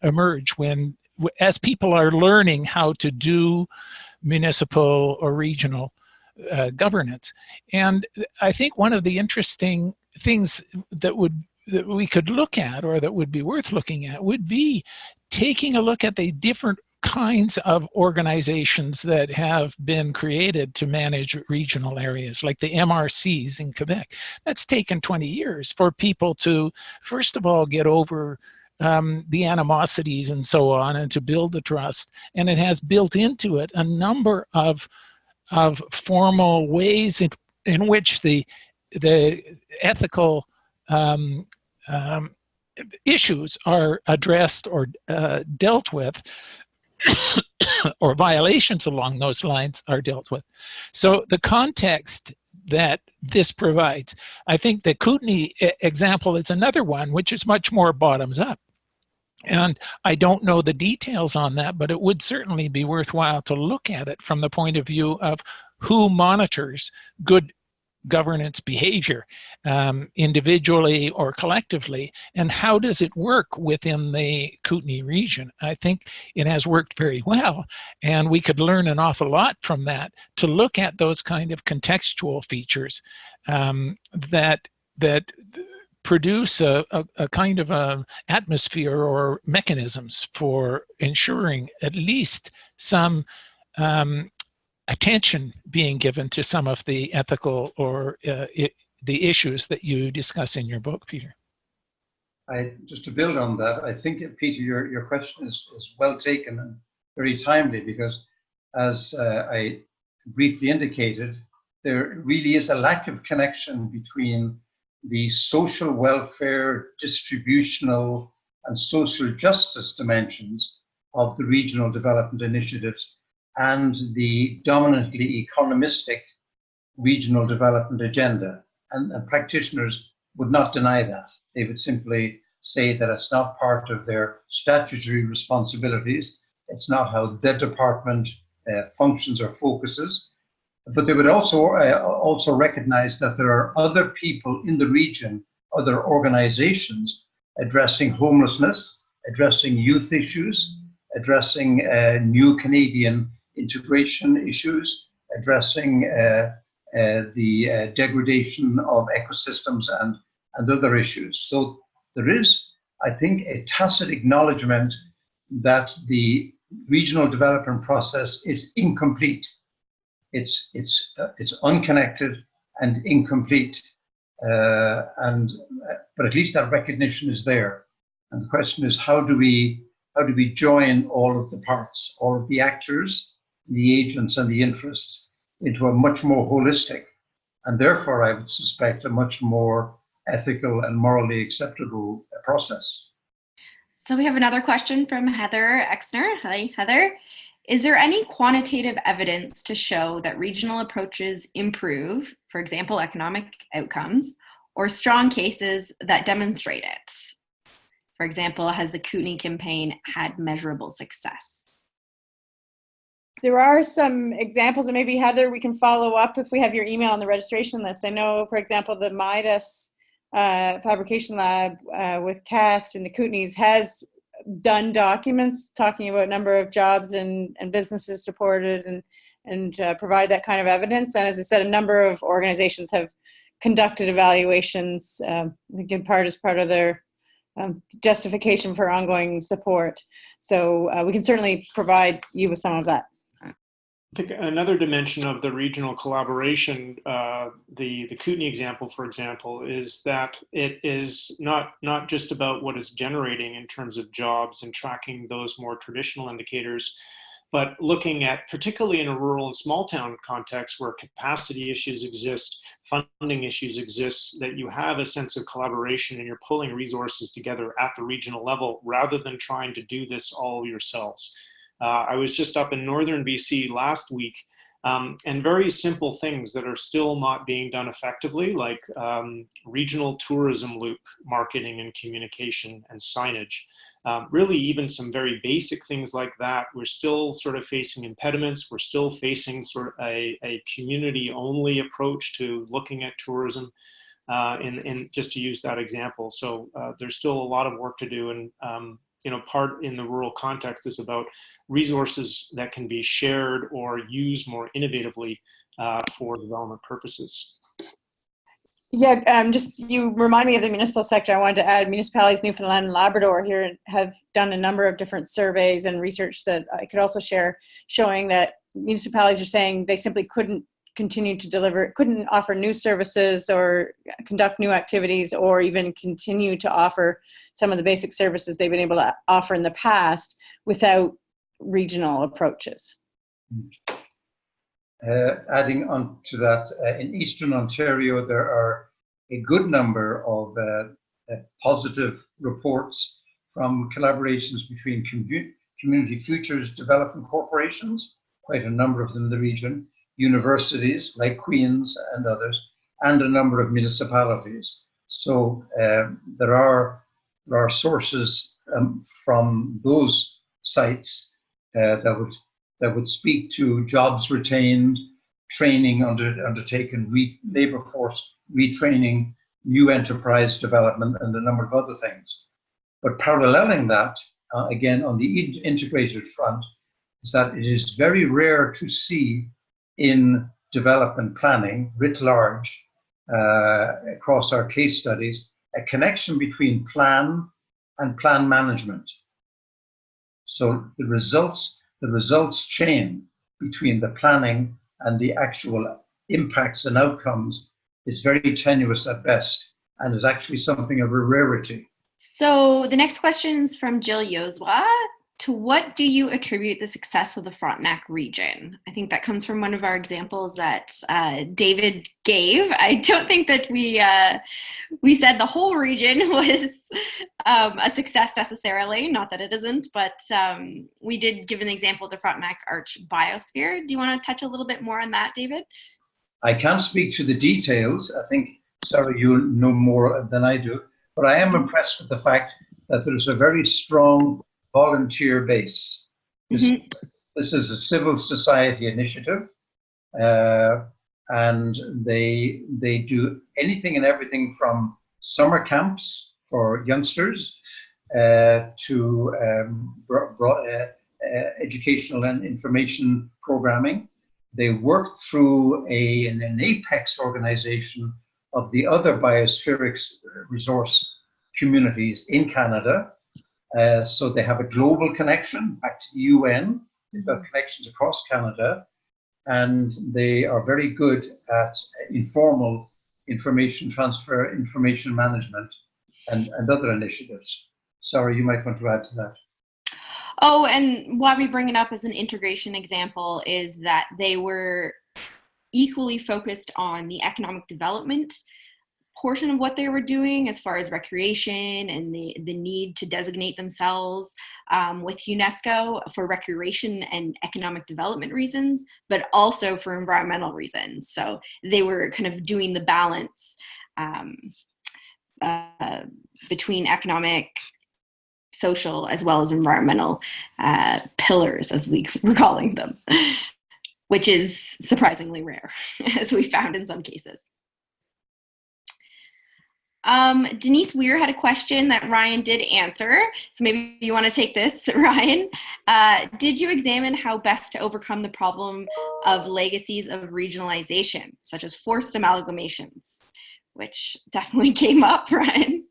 emerge as people are learning how to do municipal or regional governance. And I think one of the interesting things that we could look at, or that would be worth looking at, would be taking a look at the different kinds of organizations that have been created to manage regional areas, like the MRCs in Quebec. That's taken 20 years for people to, first of all, get over the animosities and so on, and to build the trust. And it has built into it a number of formal ways in which the ethical issues are addressed or dealt with, or violations along those lines are dealt with. So the context that this provides, I think the Kootenai example is another one, which is much more bottoms up. And I don't know the details on that, but it would certainly be worthwhile to look at it from the point of view of who monitors good governance behavior, individually or collectively, and how does it work within the Kootenai region. I think it has worked very well, and we could learn an awful lot from that to look at those kind of contextual features that produce a kind of a atmosphere or mechanisms for ensuring at least some attention being given to some of the ethical or the issues that you discuss in your book, Peter. Just to build on that, I think, Peter, your question is well taken and very timely, because as I briefly indicated, there really is a lack of connection between the social welfare, distributional, and social justice dimensions of the regional development initiatives and the dominantly economistic regional development agenda. And practitioners would not deny that. They would simply say that it's not part of their statutory responsibilities. It's not how the department functions or focuses. But they would also recognize that there are other people in the region, other organizations addressing homelessness, addressing youth issues, addressing new Canadian integration issues, addressing the degradation of ecosystems and other issues. So there is, I think, a tacit acknowledgement that the regional development process is incomplete. It's unconnected and incomplete, but at least that recognition is there. And the question is, how do we join all of the parts, all of the actors, the agents, and the interests into a much more holistic, and therefore, I would suspect, a much more ethical and morally acceptable process. So we have another question from Heather Exner. Hi, Heather. Is there any quantitative evidence to show that regional approaches improve, for example, economic outcomes, or strong cases that demonstrate it? For example, has the Kootenai campaign had measurable success? There are some examples, and maybe, Heather, we can follow up if we have your email on the registration list. I know, for example, the Midas Fabrication Lab with CAST in the Kootenays has done documents talking about number of jobs and businesses supported and provide that kind of evidence. And as I said, a number of organizations have conducted evaluations, I think in part as part of their justification for ongoing support. So we can certainly provide you with some of that. I think another dimension of the regional collaboration, the Kootenai example, for example, is that it is not just about what it's generating in terms of jobs and tracking those more traditional indicators, but looking at, particularly in a rural and small town context where capacity issues exist, funding issues exist, that you have a sense of collaboration and you're pulling resources together at the regional level rather than trying to do this all yourselves. I was just up in northern BC last week, and very simple things that are still not being done effectively, like regional tourism loop marketing and communication and signage. Really even some very basic things like that. We're still sort of facing impediments. We're still facing sort of a community-only approach to looking at tourism, and just to use that example. So there's still a lot of work to do, and part in the rural context is about resources that can be shared or used more innovatively for development purposes. Yeah, just you remind me of the municipal sector. I wanted to add municipalities Newfoundland and Labrador here have done a number of different surveys and research that I could also share, showing that municipalities are saying they simply couldn't continue to deliver, couldn't offer new services or conduct new activities or even continue to offer some of the basic services they've been able to offer in the past without regional approaches. Adding on to that, in Eastern Ontario, there are a good number of positive reports from collaborations between community futures development corporations, quite a number of them in the region, universities like Queen's and others, and a number of municipalities. So there are sources from those sites that would speak to jobs retained, training undertaken, labor force retraining, new enterprise development, and a number of other things. But paralleling that, again, on the integrated front, is that it is very rare to see in development planning, writ large, across our case studies, a connection between plan and plan management. So the results chain between the planning and the actual impacts and outcomes is very tenuous at best, and is actually something of a rarity. So the next question is from Jill Yozwa. To what do you attribute the success of the Frontenac region? I think that comes from one of our examples that David gave. I don't think that we said the whole region was a success necessarily, not that it isn't, but we did give an example of the Frontenac Arch biosphere. Do you want to touch a little bit more on that, David? I can't speak to the details. I think, Sarah, you know more than I do, but I am impressed with the fact that there's a very strong volunteer base. This is a civil society initiative, and they do anything and everything from summer camps for youngsters to educational and information programming. They work through an apex organization of the other biospheric resource communities in Canada. So they have a global connection back to the UN. They've got connections across Canada, and they are very good at informal information transfer, information management, and other initiatives. Sorry, you might want to add to that. Oh, and why we bring it up as an integration example is that they were equally focused on the economic development portion of what they were doing as far as recreation and the need to designate themselves with UNESCO for recreation and economic development reasons, but also for environmental reasons. So they were kind of doing the balance between economic, social, as well as environmental pillars, as we were calling them, which is surprisingly rare, as we found in some cases. Denise Weir had a question that Ryan did answer, so maybe you want to take this, Ryan. Did you examine how best to overcome the problem of legacies of regionalization, such as forced amalgamations? which definitely came up, Ryan.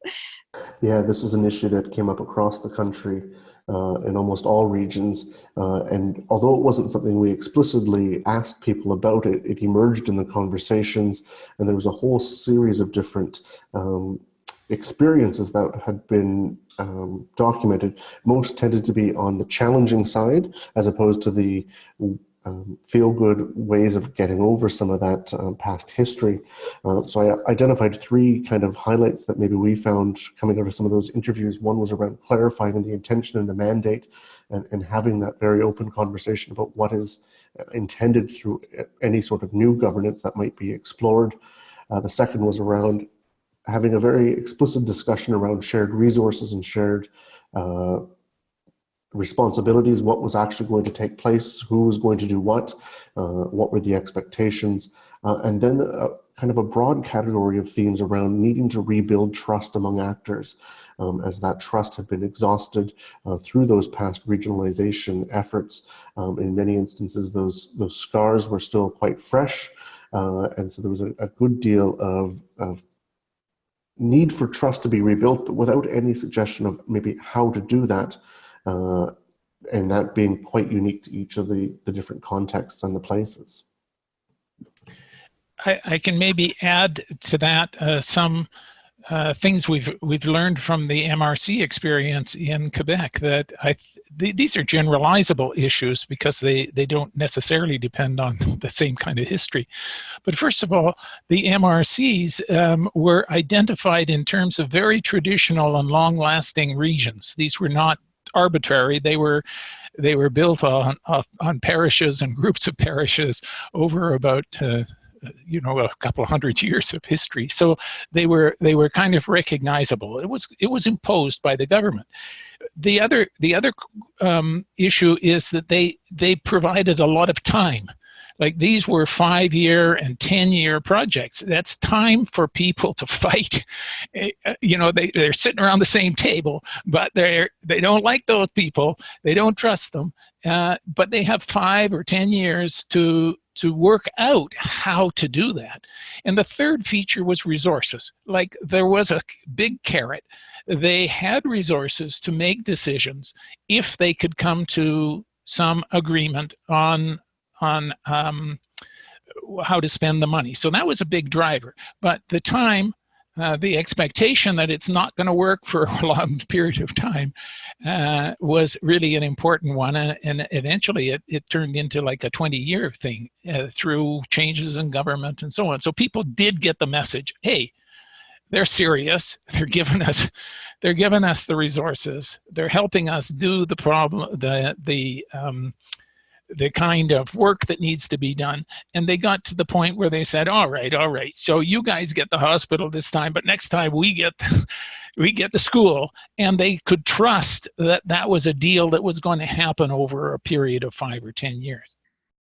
Yeah, this was an issue that came up across the country in almost all regions. And although it wasn't something we explicitly asked people about, it emerged in the conversations, and there was a whole series of different experiences that had been documented. Most tended to be on the challenging side, as opposed to the feel-good ways of getting over some of that past history. So I identified three kind of highlights that maybe we found coming out of some of those interviews. One was around clarifying the intention and the mandate, and having that very open conversation about what is intended through any sort of new governance that might be explored. The second was around having a very explicit discussion around shared resources and shared responsibilities, what was actually going to take place, who was going to do what were the expectations, and then kind of a broad category of themes around needing to rebuild trust among actors, as that trust had been exhausted through those past regionalization efforts. In many instances, those scars were still quite fresh, and so there was a good deal of need for trust to be rebuilt, but without any suggestion of maybe how to do that. And that being quite unique to each of the different contexts and the places. I can maybe add to that some things we've learned from the MRC experience in Quebec, that these are generalizable issues because they don't necessarily depend on the same kind of history. But first of all, the MRCs were identified in terms of very traditional and long-lasting regions. These were not arbitrary. They were built on parishes and groups of parishes over about a couple hundred years of history. So they were kind of recognizable. It was imposed by the government. The other issue is that they provided a lot of time. Like, these were 5-year and 10-year projects. That's time for people to fight. They're sitting around the same table, but they don't like those people. They don't trust them. But they have 5 or 10 years to work out how to do that. And the third feature was resources. Like, there was a big carrot. They had resources to make decisions if they could come to some agreement on how to spend the money. So that was a big driver. But the time, the expectation that it's not going to work for a long period of time was really an important one. And eventually it turned into like a 20-year thing through changes in government and so on. So people did get the message, hey, they're serious. They're giving us the resources. They're helping us do the problem, the kind of work that needs to be done. And they got to the point where they said, all right, so you guys get the hospital this time, but next time we get the school. And they could trust that that was a deal that was going to happen over a period of 5 or 10 years.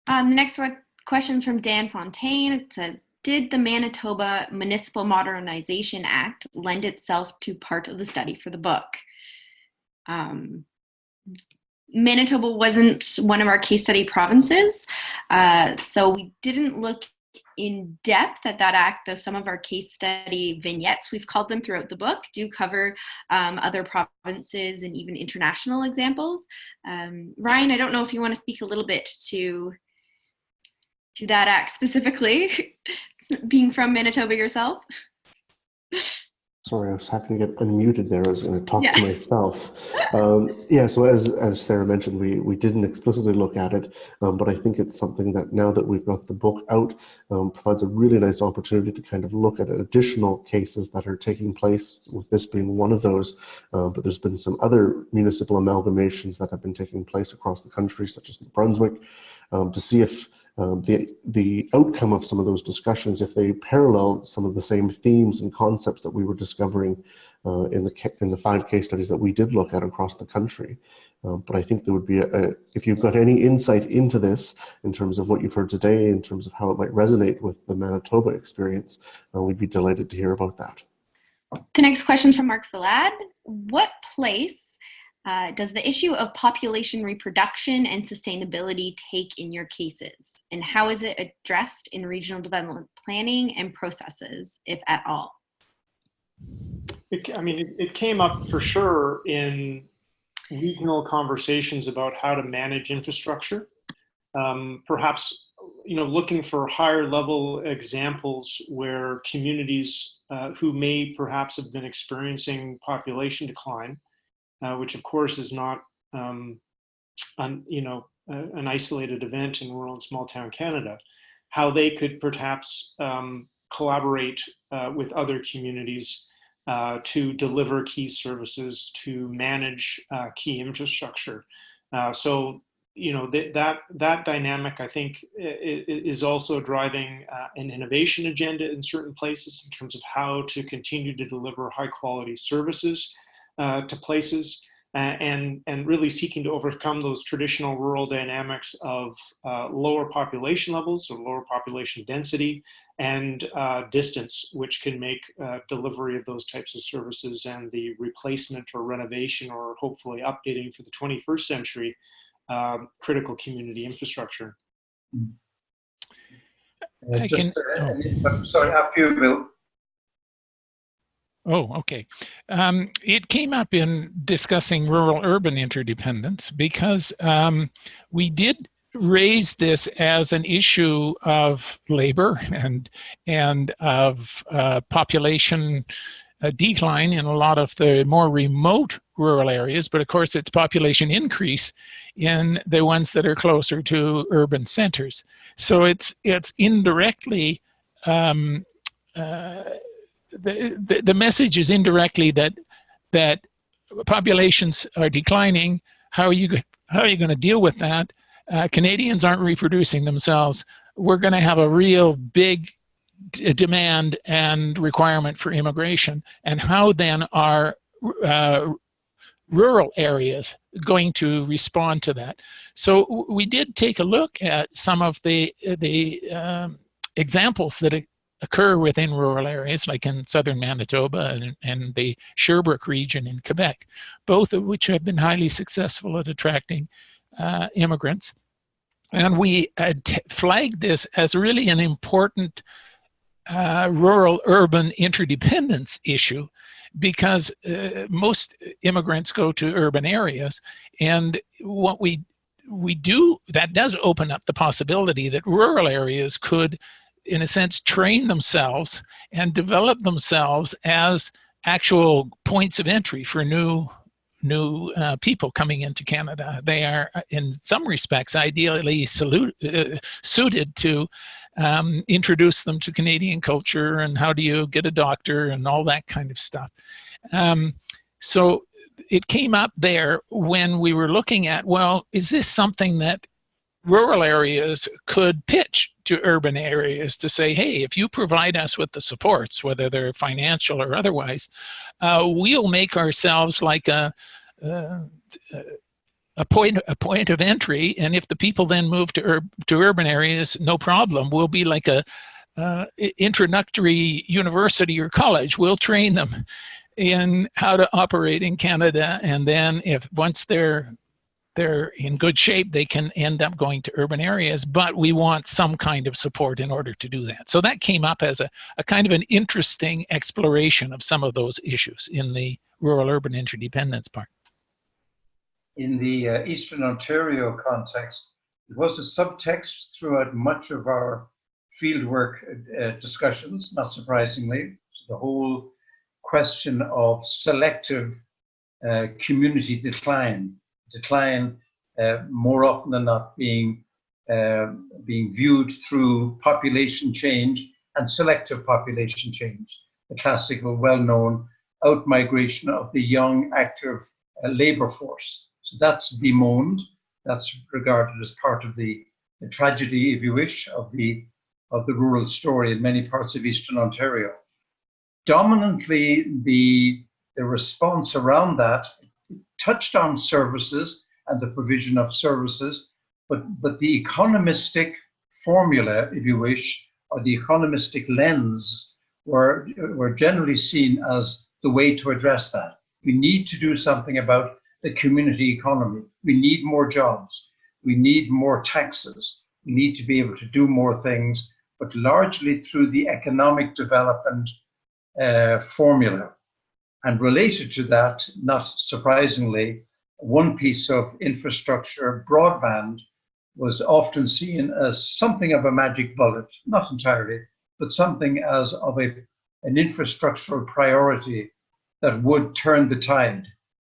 The next question's from Dan Fontaine. It says, did the Manitoba Municipal Modernization Act lend itself to part of the study for the book? Manitoba wasn't one of our case study provinces, so we didn't look in depth at that act, though some of our case study vignettes, we've called them throughout the book, do cover other provinces and even international examples. Ryan, I don't know if you want to speak a little bit to that act specifically, being from Manitoba yourself. Sorry, I was having to get unmuted there. I was going to talk to myself. So as Sarah mentioned, we didn't explicitly look at it, but I think it's something that now that we've got the book out, provides a really nice opportunity to kind of look at additional cases that are taking place, with this being one of those. But there's been some other municipal amalgamations that have been taking place across the country, such as New Brunswick, to see if the outcome of some of those discussions, if they parallel some of the same themes and concepts that we were discovering in the 5 case studies that we did look at across the country. But I think there would be, if you've got any insight into this, in terms of what you've heard today, in terms of how it might resonate with the Manitoba experience, we'd be delighted to hear about that. The next question is from Mark Villad. What place does the issue of population reproduction and sustainability take in your cases? And how is it addressed in regional development planning and processes, if at all? It came up for sure in regional conversations about how to manage infrastructure. Perhaps, looking for higher level examples where communities who may perhaps have been experiencing population decline, which of course is not, an isolated event in rural and small town Canada, how they could perhaps collaborate with other communities to deliver key services, to manage key infrastructure. That dynamic, I think, is also driving an innovation agenda in certain places in terms of how to continue to deliver high quality services to places, and really seeking to overcome those traditional rural dynamics of lower population levels or lower population density and distance, which can make delivery of those types of services and the replacement or renovation or hopefully updating for the 21st century critical community infrastructure. Sorry, after you, Bill. Oh, okay. It came up in discussing rural-urban interdependence because we did raise this as an issue of labor and of population decline in a lot of the more remote rural areas, but of course it's population increase in the ones that are closer to urban centers. So it's indirectly the message is indirectly that populations are declining. How are you going to deal with that? Canadians aren't reproducing themselves. We're going to have a real big demand and requirement for immigration. And how then are rural areas going to respond to that? So we did take a look at some of the examples that occur within rural areas, like in southern Manitoba and the Sherbrooke region in Quebec, both of which have been highly successful at attracting immigrants. And we had flagged this as really an important rural-urban interdependence issue because most immigrants go to urban areas, and what we do, that does open up the possibility that rural areas could, in a sense, train themselves and develop themselves as actual points of entry for new people coming into Canada. They are, in some respects, ideally suited to introduce them to Canadian culture and how do you get a doctor and all that kind of stuff. So it came up there when we were looking at, well, is this something that rural areas could pitch to urban areas to say, hey, if you provide us with the supports, whether they're financial or otherwise, we'll make ourselves like a point of entry, and if the people then move to urban areas, no problem. We'll be like a introductory university or college. We'll train them in how to operate in Canada, and then once they're in good shape, they can end up going to urban areas, but we want some kind of support in order to do that. So that came up as a kind of an interesting exploration of some of those issues in the rural-urban interdependence part. In the Eastern Ontario context, it was a subtext throughout much of our fieldwork discussions, not surprisingly. So the whole question of selective community decline more often than not being viewed through population change and selective population change, the classical, well-known out-migration of the young, active labor force. So that's bemoaned. That's regarded as part of the tragedy, if you wish, of the rural story in many parts of Eastern Ontario. Dominantly, the response around that touched on services and the provision of services, but the economistic formula, if you wish, or the economistic lens were generally seen as the way to address that. We need to do something about the community economy. We need more jobs. We need more taxes. We need to be able to do more things, but largely through the economic development formula. And related to that, not surprisingly, one piece of infrastructure, broadband, was often seen as something of a magic bullet, not entirely, but something as of an infrastructural priority that would turn the tide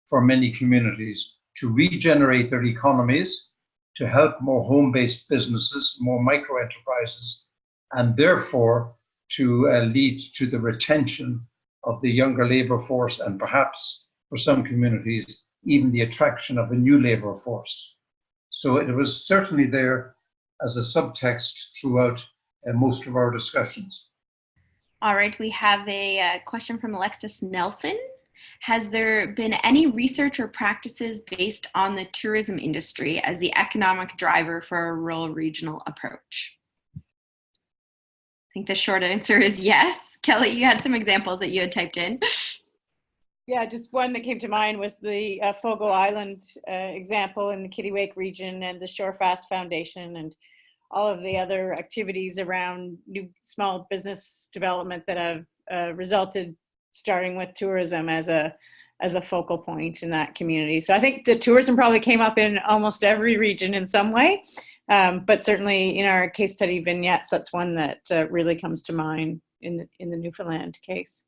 for many communities to regenerate their economies, to help more home-based businesses, more micro-enterprises, and therefore to lead to the retention of the younger labor force, and perhaps for some communities, even the attraction of a new labor force. So it was certainly there as a subtext throughout most of our discussions. All right, we have a question from Alexis Nelson. Has there been any research or practices based on the tourism industry as the economic driver for a rural regional approach? I think the short answer is yes. Kelly, you had some examples that you had typed in. Yeah, just one that came to mind was the Fogo Island example in the Kittiwake region, and the Shore Fast Foundation, and all of the other activities around new small business development that have resulted, starting with tourism as a focal point in that community. So I think the tourism probably came up in almost every region in some way, but certainly in our case study vignettes, that's one that really comes to mind in the Newfoundland case.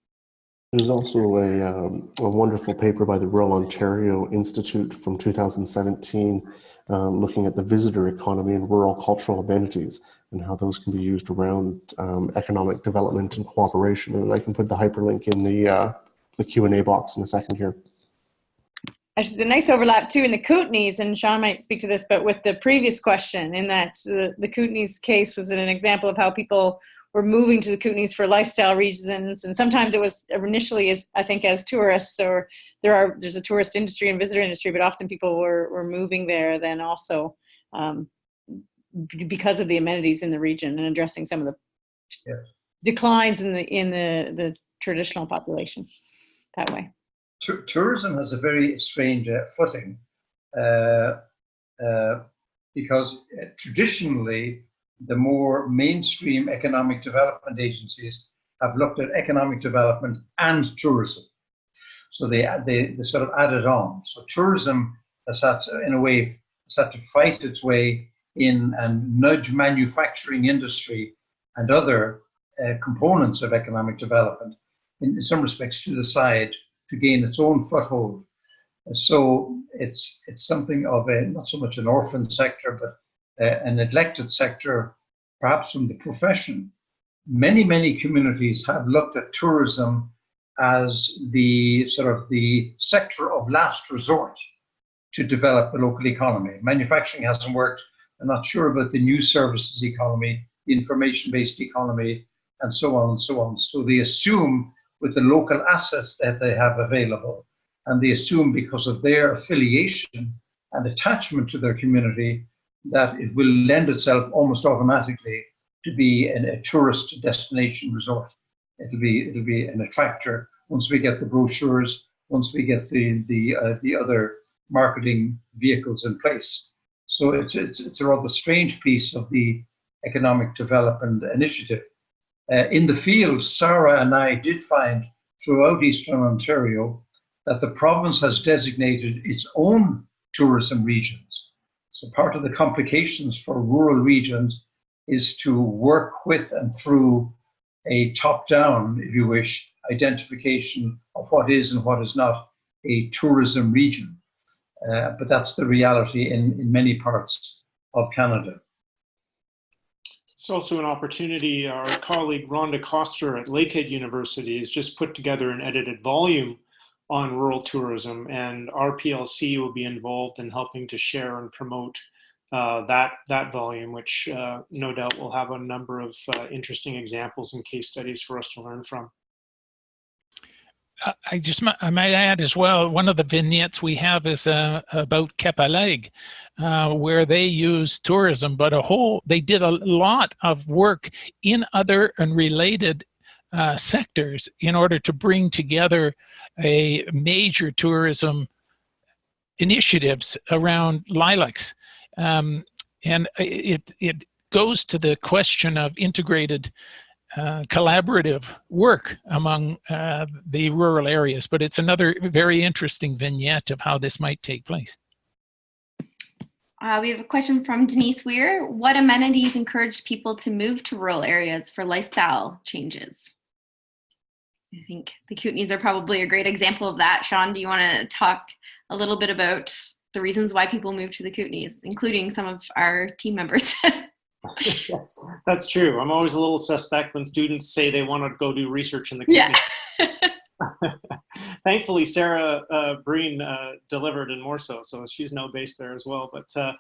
There's also a wonderful paper by the Royal Ontario Institute from 2017 looking at the visitor economy and rural cultural amenities and how those can be used around economic development and cooperation. And I can put the hyperlink in the Q&A box in a second here. Actually, the nice overlap too in the Kootenays, and Sean might speak to this, but with the previous question, in that the Kootenays case was an example of how people were moving to the Kootenays for lifestyle reasons, and sometimes it was initially as, I think, as tourists, or there's a tourist industry and visitor industry, but often people were moving there then also because of the amenities in the region and addressing some of the declines in the traditional population that way. Tourism has a very strange footing because traditionally the more mainstream economic development agencies have looked at economic development and tourism. So they sort of added on. So tourism has had to, in a way, fight its way in and nudge manufacturing industry and other components of economic development in some respects to the side to gain its own foothold. So it's something of a, not so much an orphan sector, but a neglected sector, perhaps from the profession. Many communities have looked at tourism as the sort of the sector of last resort to develop the local economy. Manufacturing hasn't worked. I'm not sure about the new services economy, the information-based economy, and so on and so on. So they assume with the local assets that they have available, and they assume because of their affiliation and attachment to their community that it will lend itself almost automatically to be a tourist destination resort. It'll be an attractor once we get the brochures, once we get the other marketing vehicles in place. So it's a rather strange piece of the economic development initiative. In the field, Sarah and I did find throughout Eastern Ontario that the province has designated its own tourism regions. So part of the complications for rural regions is to work with and through a top-down, if you wish, identification of what is and what is not a tourism region. But that's the reality in many parts of Canada. It's also an opportunity. Our colleague Rhonda Koster at Lakehead University has just put together an edited volume on rural tourism, and RPLC will be involved in helping to share and promote that volume, which no doubt will have a number of interesting examples and case studies for us to learn from. I might add as well, one of the vignettes we have is about Kepaleg, where they use tourism, but they did a lot of work in other and related sectors in order to bring together a major tourism initiatives around lilacs. And it goes to the question of integrated collaborative work among the rural areas, but it's another very interesting vignette of how this might take place. We have a question from Denise Weir. What amenities encouraged people to move to rural areas for lifestyle changes? I think the Kootenays are probably a great example of that. Sean, do you want to talk a little bit about the reasons why people move to the Kootenays, including some of our team members? Yes, that's true. I'm always a little suspect when students say they want to go do research in the Kootenays. Yeah. Thankfully, Sarah Breen delivered and more so she's now based there as well. But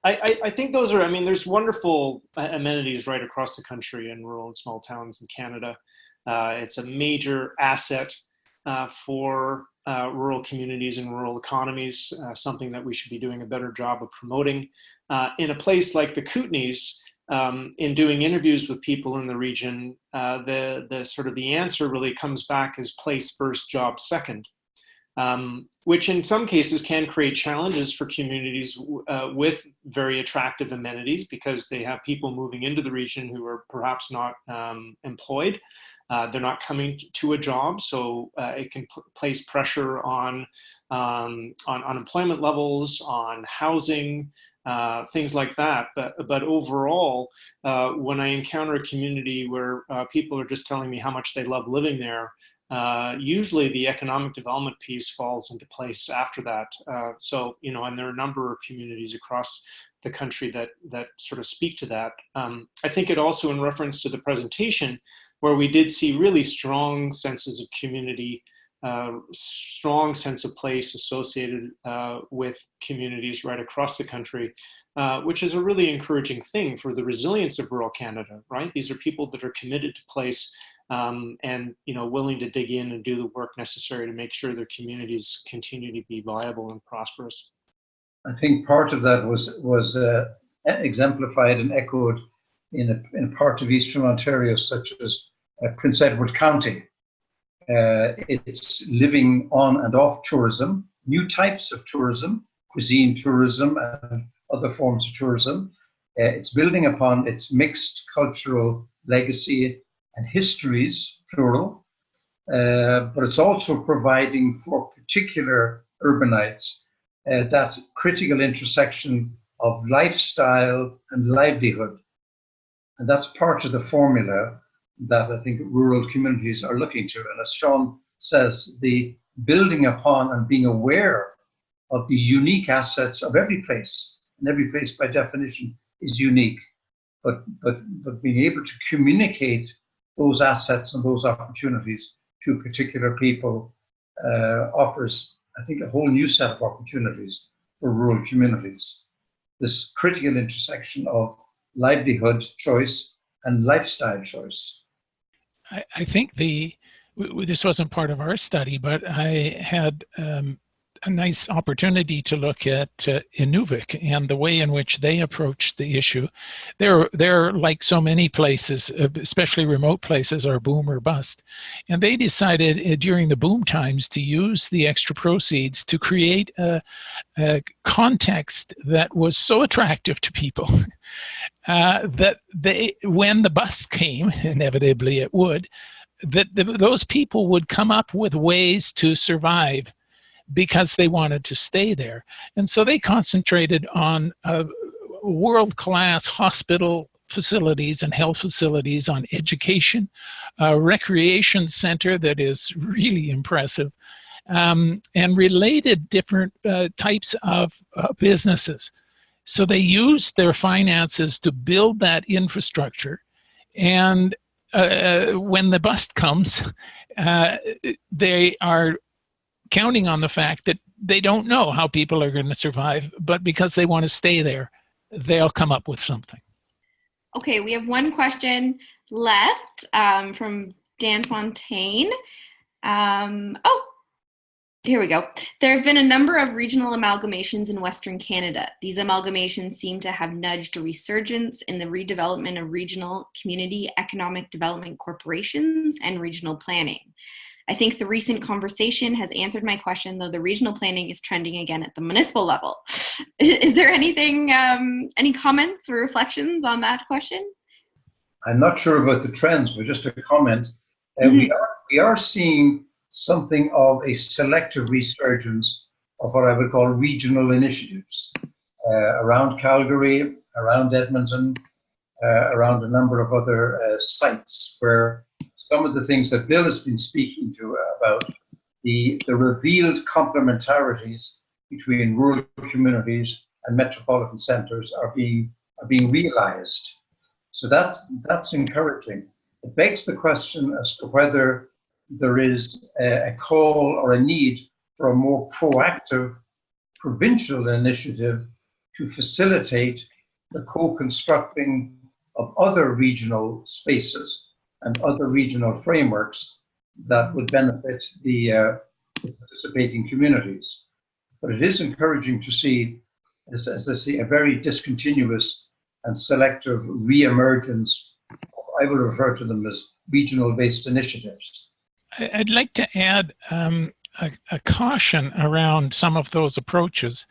I think those are, I mean, there's wonderful amenities right across the country in rural and small towns in Canada. It's a major asset for rural communities and rural economies, something that we should be doing a better job of promoting. In a place like the Kootenays, in doing interviews with people in the region, the answer really comes back as place first, job second, which in some cases can create challenges for communities with very attractive amenities because they have people moving into the region who are perhaps not employed. They're not coming to a job, so it can place pressure on unemployment levels, on housing, things like that. But overall, when I encounter a community where people are just telling me how much they love living there, usually the economic development piece falls into place after that. And there are a number of communities across the country that sort of speak to that. I think it also, in reference to the presentation, where we did see really strong senses of community, strong sense of place associated with communities right across the country, which is a really encouraging thing for the resilience of rural Canada, right? These are people that are committed to place and willing to dig in and do the work necessary to make sure their communities continue to be viable and prosperous. I think part of that was exemplified and echoed in a part of Eastern Ontario, such as Prince Edward County. It's living on and off tourism, new types of tourism, cuisine tourism and other forms of tourism. It's building upon its mixed cultural legacy and histories, plural, but it's also providing for particular urbanites that critical intersection of lifestyle and livelihood. And that's part of the formula that I think rural communities are looking to. And as Sean says, the building upon and being aware of the unique assets of every place, and every place by definition is unique, but being able to communicate those assets and those opportunities to particular people offers, I think, a whole new set of opportunities for rural communities. This critical intersection of livelihood choice and lifestyle choice. I think this wasn't part of our study, but I had a nice opportunity to look at Inuvik and the way in which they approach the issue. They're like so many places, especially remote places, are boom or bust. And they decided during the boom times to use the extra proceeds to create a context that was so attractive to people that when the bust came, inevitably it would, that those people would come up with ways to survive because they wanted to stay there. And so they concentrated on world-class hospital facilities and health facilities, on education, a recreation center that is really impressive, and related different types of businesses. So they used their finances to build that infrastructure. And when the bust comes, they are counting on the fact that they don't know how people are going to survive, but because they want to stay there, they'll come up with something. Okay, we have one question left from Dan Fontaine. Here we go. There have been a number of regional amalgamations in Western Canada. These amalgamations seem to have nudged a resurgence in the redevelopment of regional community economic development corporations and regional planning. I think the recent conversation has answered my question, though the regional planning is trending again at the municipal level. Is there anything, any comments or reflections on that question? I'm not sure about the trends, but just a comment. We are seeing something of a selective resurgence of what I would call regional initiatives around Calgary, around Edmonton, around a number of other sites where some of the things that Bill has been speaking to about the revealed complementarities between rural communities and metropolitan centres are being realised. So that's encouraging. It begs the question as to whether there is a call or a need for a more proactive provincial initiative to facilitate the co-constructing of other regional spaces and other regional frameworks that would benefit the participating communities. But it is encouraging to see, as I see, a very discontinuous and selective re-emergence. I would refer to them as regional-based initiatives. I'd like to add a caution around some of those approaches.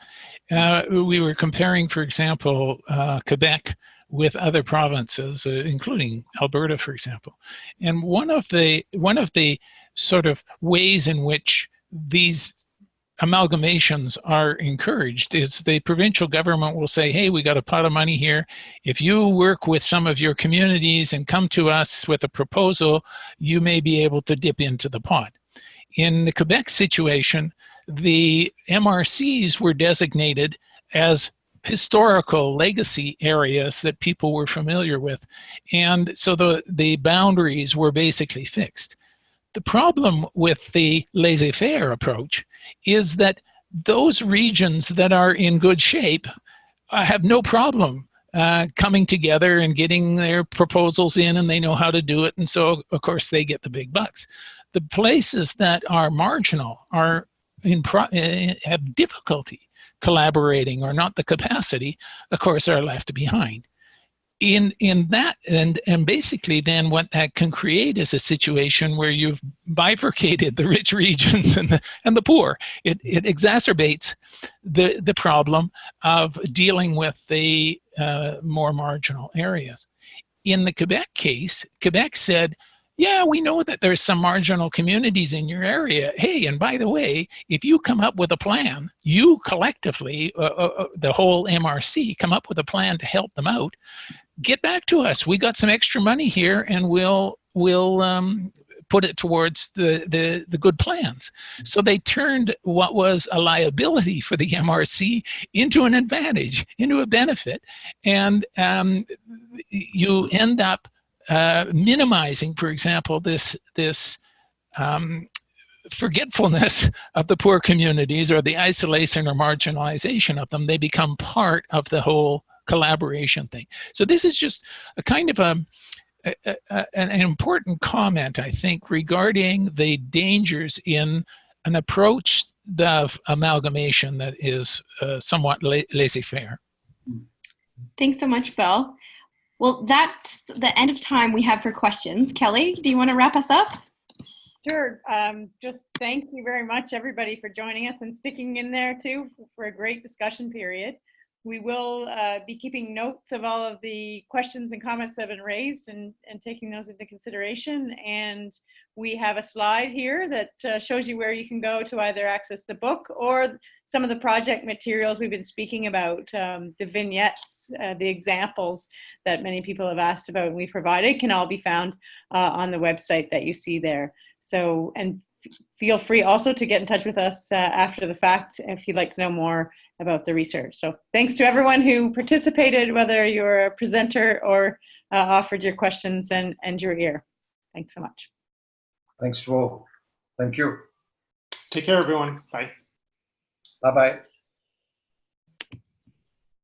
We were comparing, for example, Quebec with other provinces, including Alberta, for example. And one of the sort of ways in which these amalgamations are encouraged is the provincial government will say, hey, we got a pot of money here. If you work with some of your communities and come to us with a proposal, you may be able to dip into the pot. In the Quebec situation, the MRCs were designated as historical legacy areas that people were familiar with. And so the boundaries were basically fixed. The problem with the laissez-faire approach is that those regions that are in good shape have no problem coming together and getting their proposals in, and they know how to do it, and so of course they get the big bucks. The places that are marginal are have difficulty collaborating or not the capacity, of course, are left behind. In that, and basically then what that can create is a situation where you've bifurcated the rich regions and the poor. It exacerbates the problem of dealing with the more marginal areas. In the Quebec case, Quebec said, yeah, we know that there's some marginal communities in your area. Hey, and by the way, if you come up with a plan, you collectively, the whole MRC, come up with a plan to help them out, get back to us. We got some extra money here, and we'll put it towards the good plans. So they turned what was a liability for the MRC into an advantage, into a benefit, and you end up minimizing, for example, this forgetfulness of the poor communities or the isolation or marginalization of them. They become part of the whole collaboration thing. So this is just a kind of an important comment, I think, regarding the dangers in an approach of amalgamation that is somewhat laissez-faire. Thanks so much, Bill. Well, that's the end of time we have for questions. Kelly, do you want to wrap us up? Sure. Just thank you very much, everybody, for joining us and sticking in there, too, for a great discussion period. We will be keeping notes of all of the questions and comments that have been raised and taking those into consideration. And we have a slide here that shows you where you can go to either access the book or some of the project materials we've been speaking about, the vignettes, the examples that many people have asked about and we provided can all be found on the website that you see there. So, and feel free also to get in touch with us after the fact if you'd like to know more about the research. So thanks to everyone who participated, whether you're a presenter or offered your questions and your ear. Thanks so much. Thanks to all. Thank you. Take care, everyone. Bye. Bye-bye.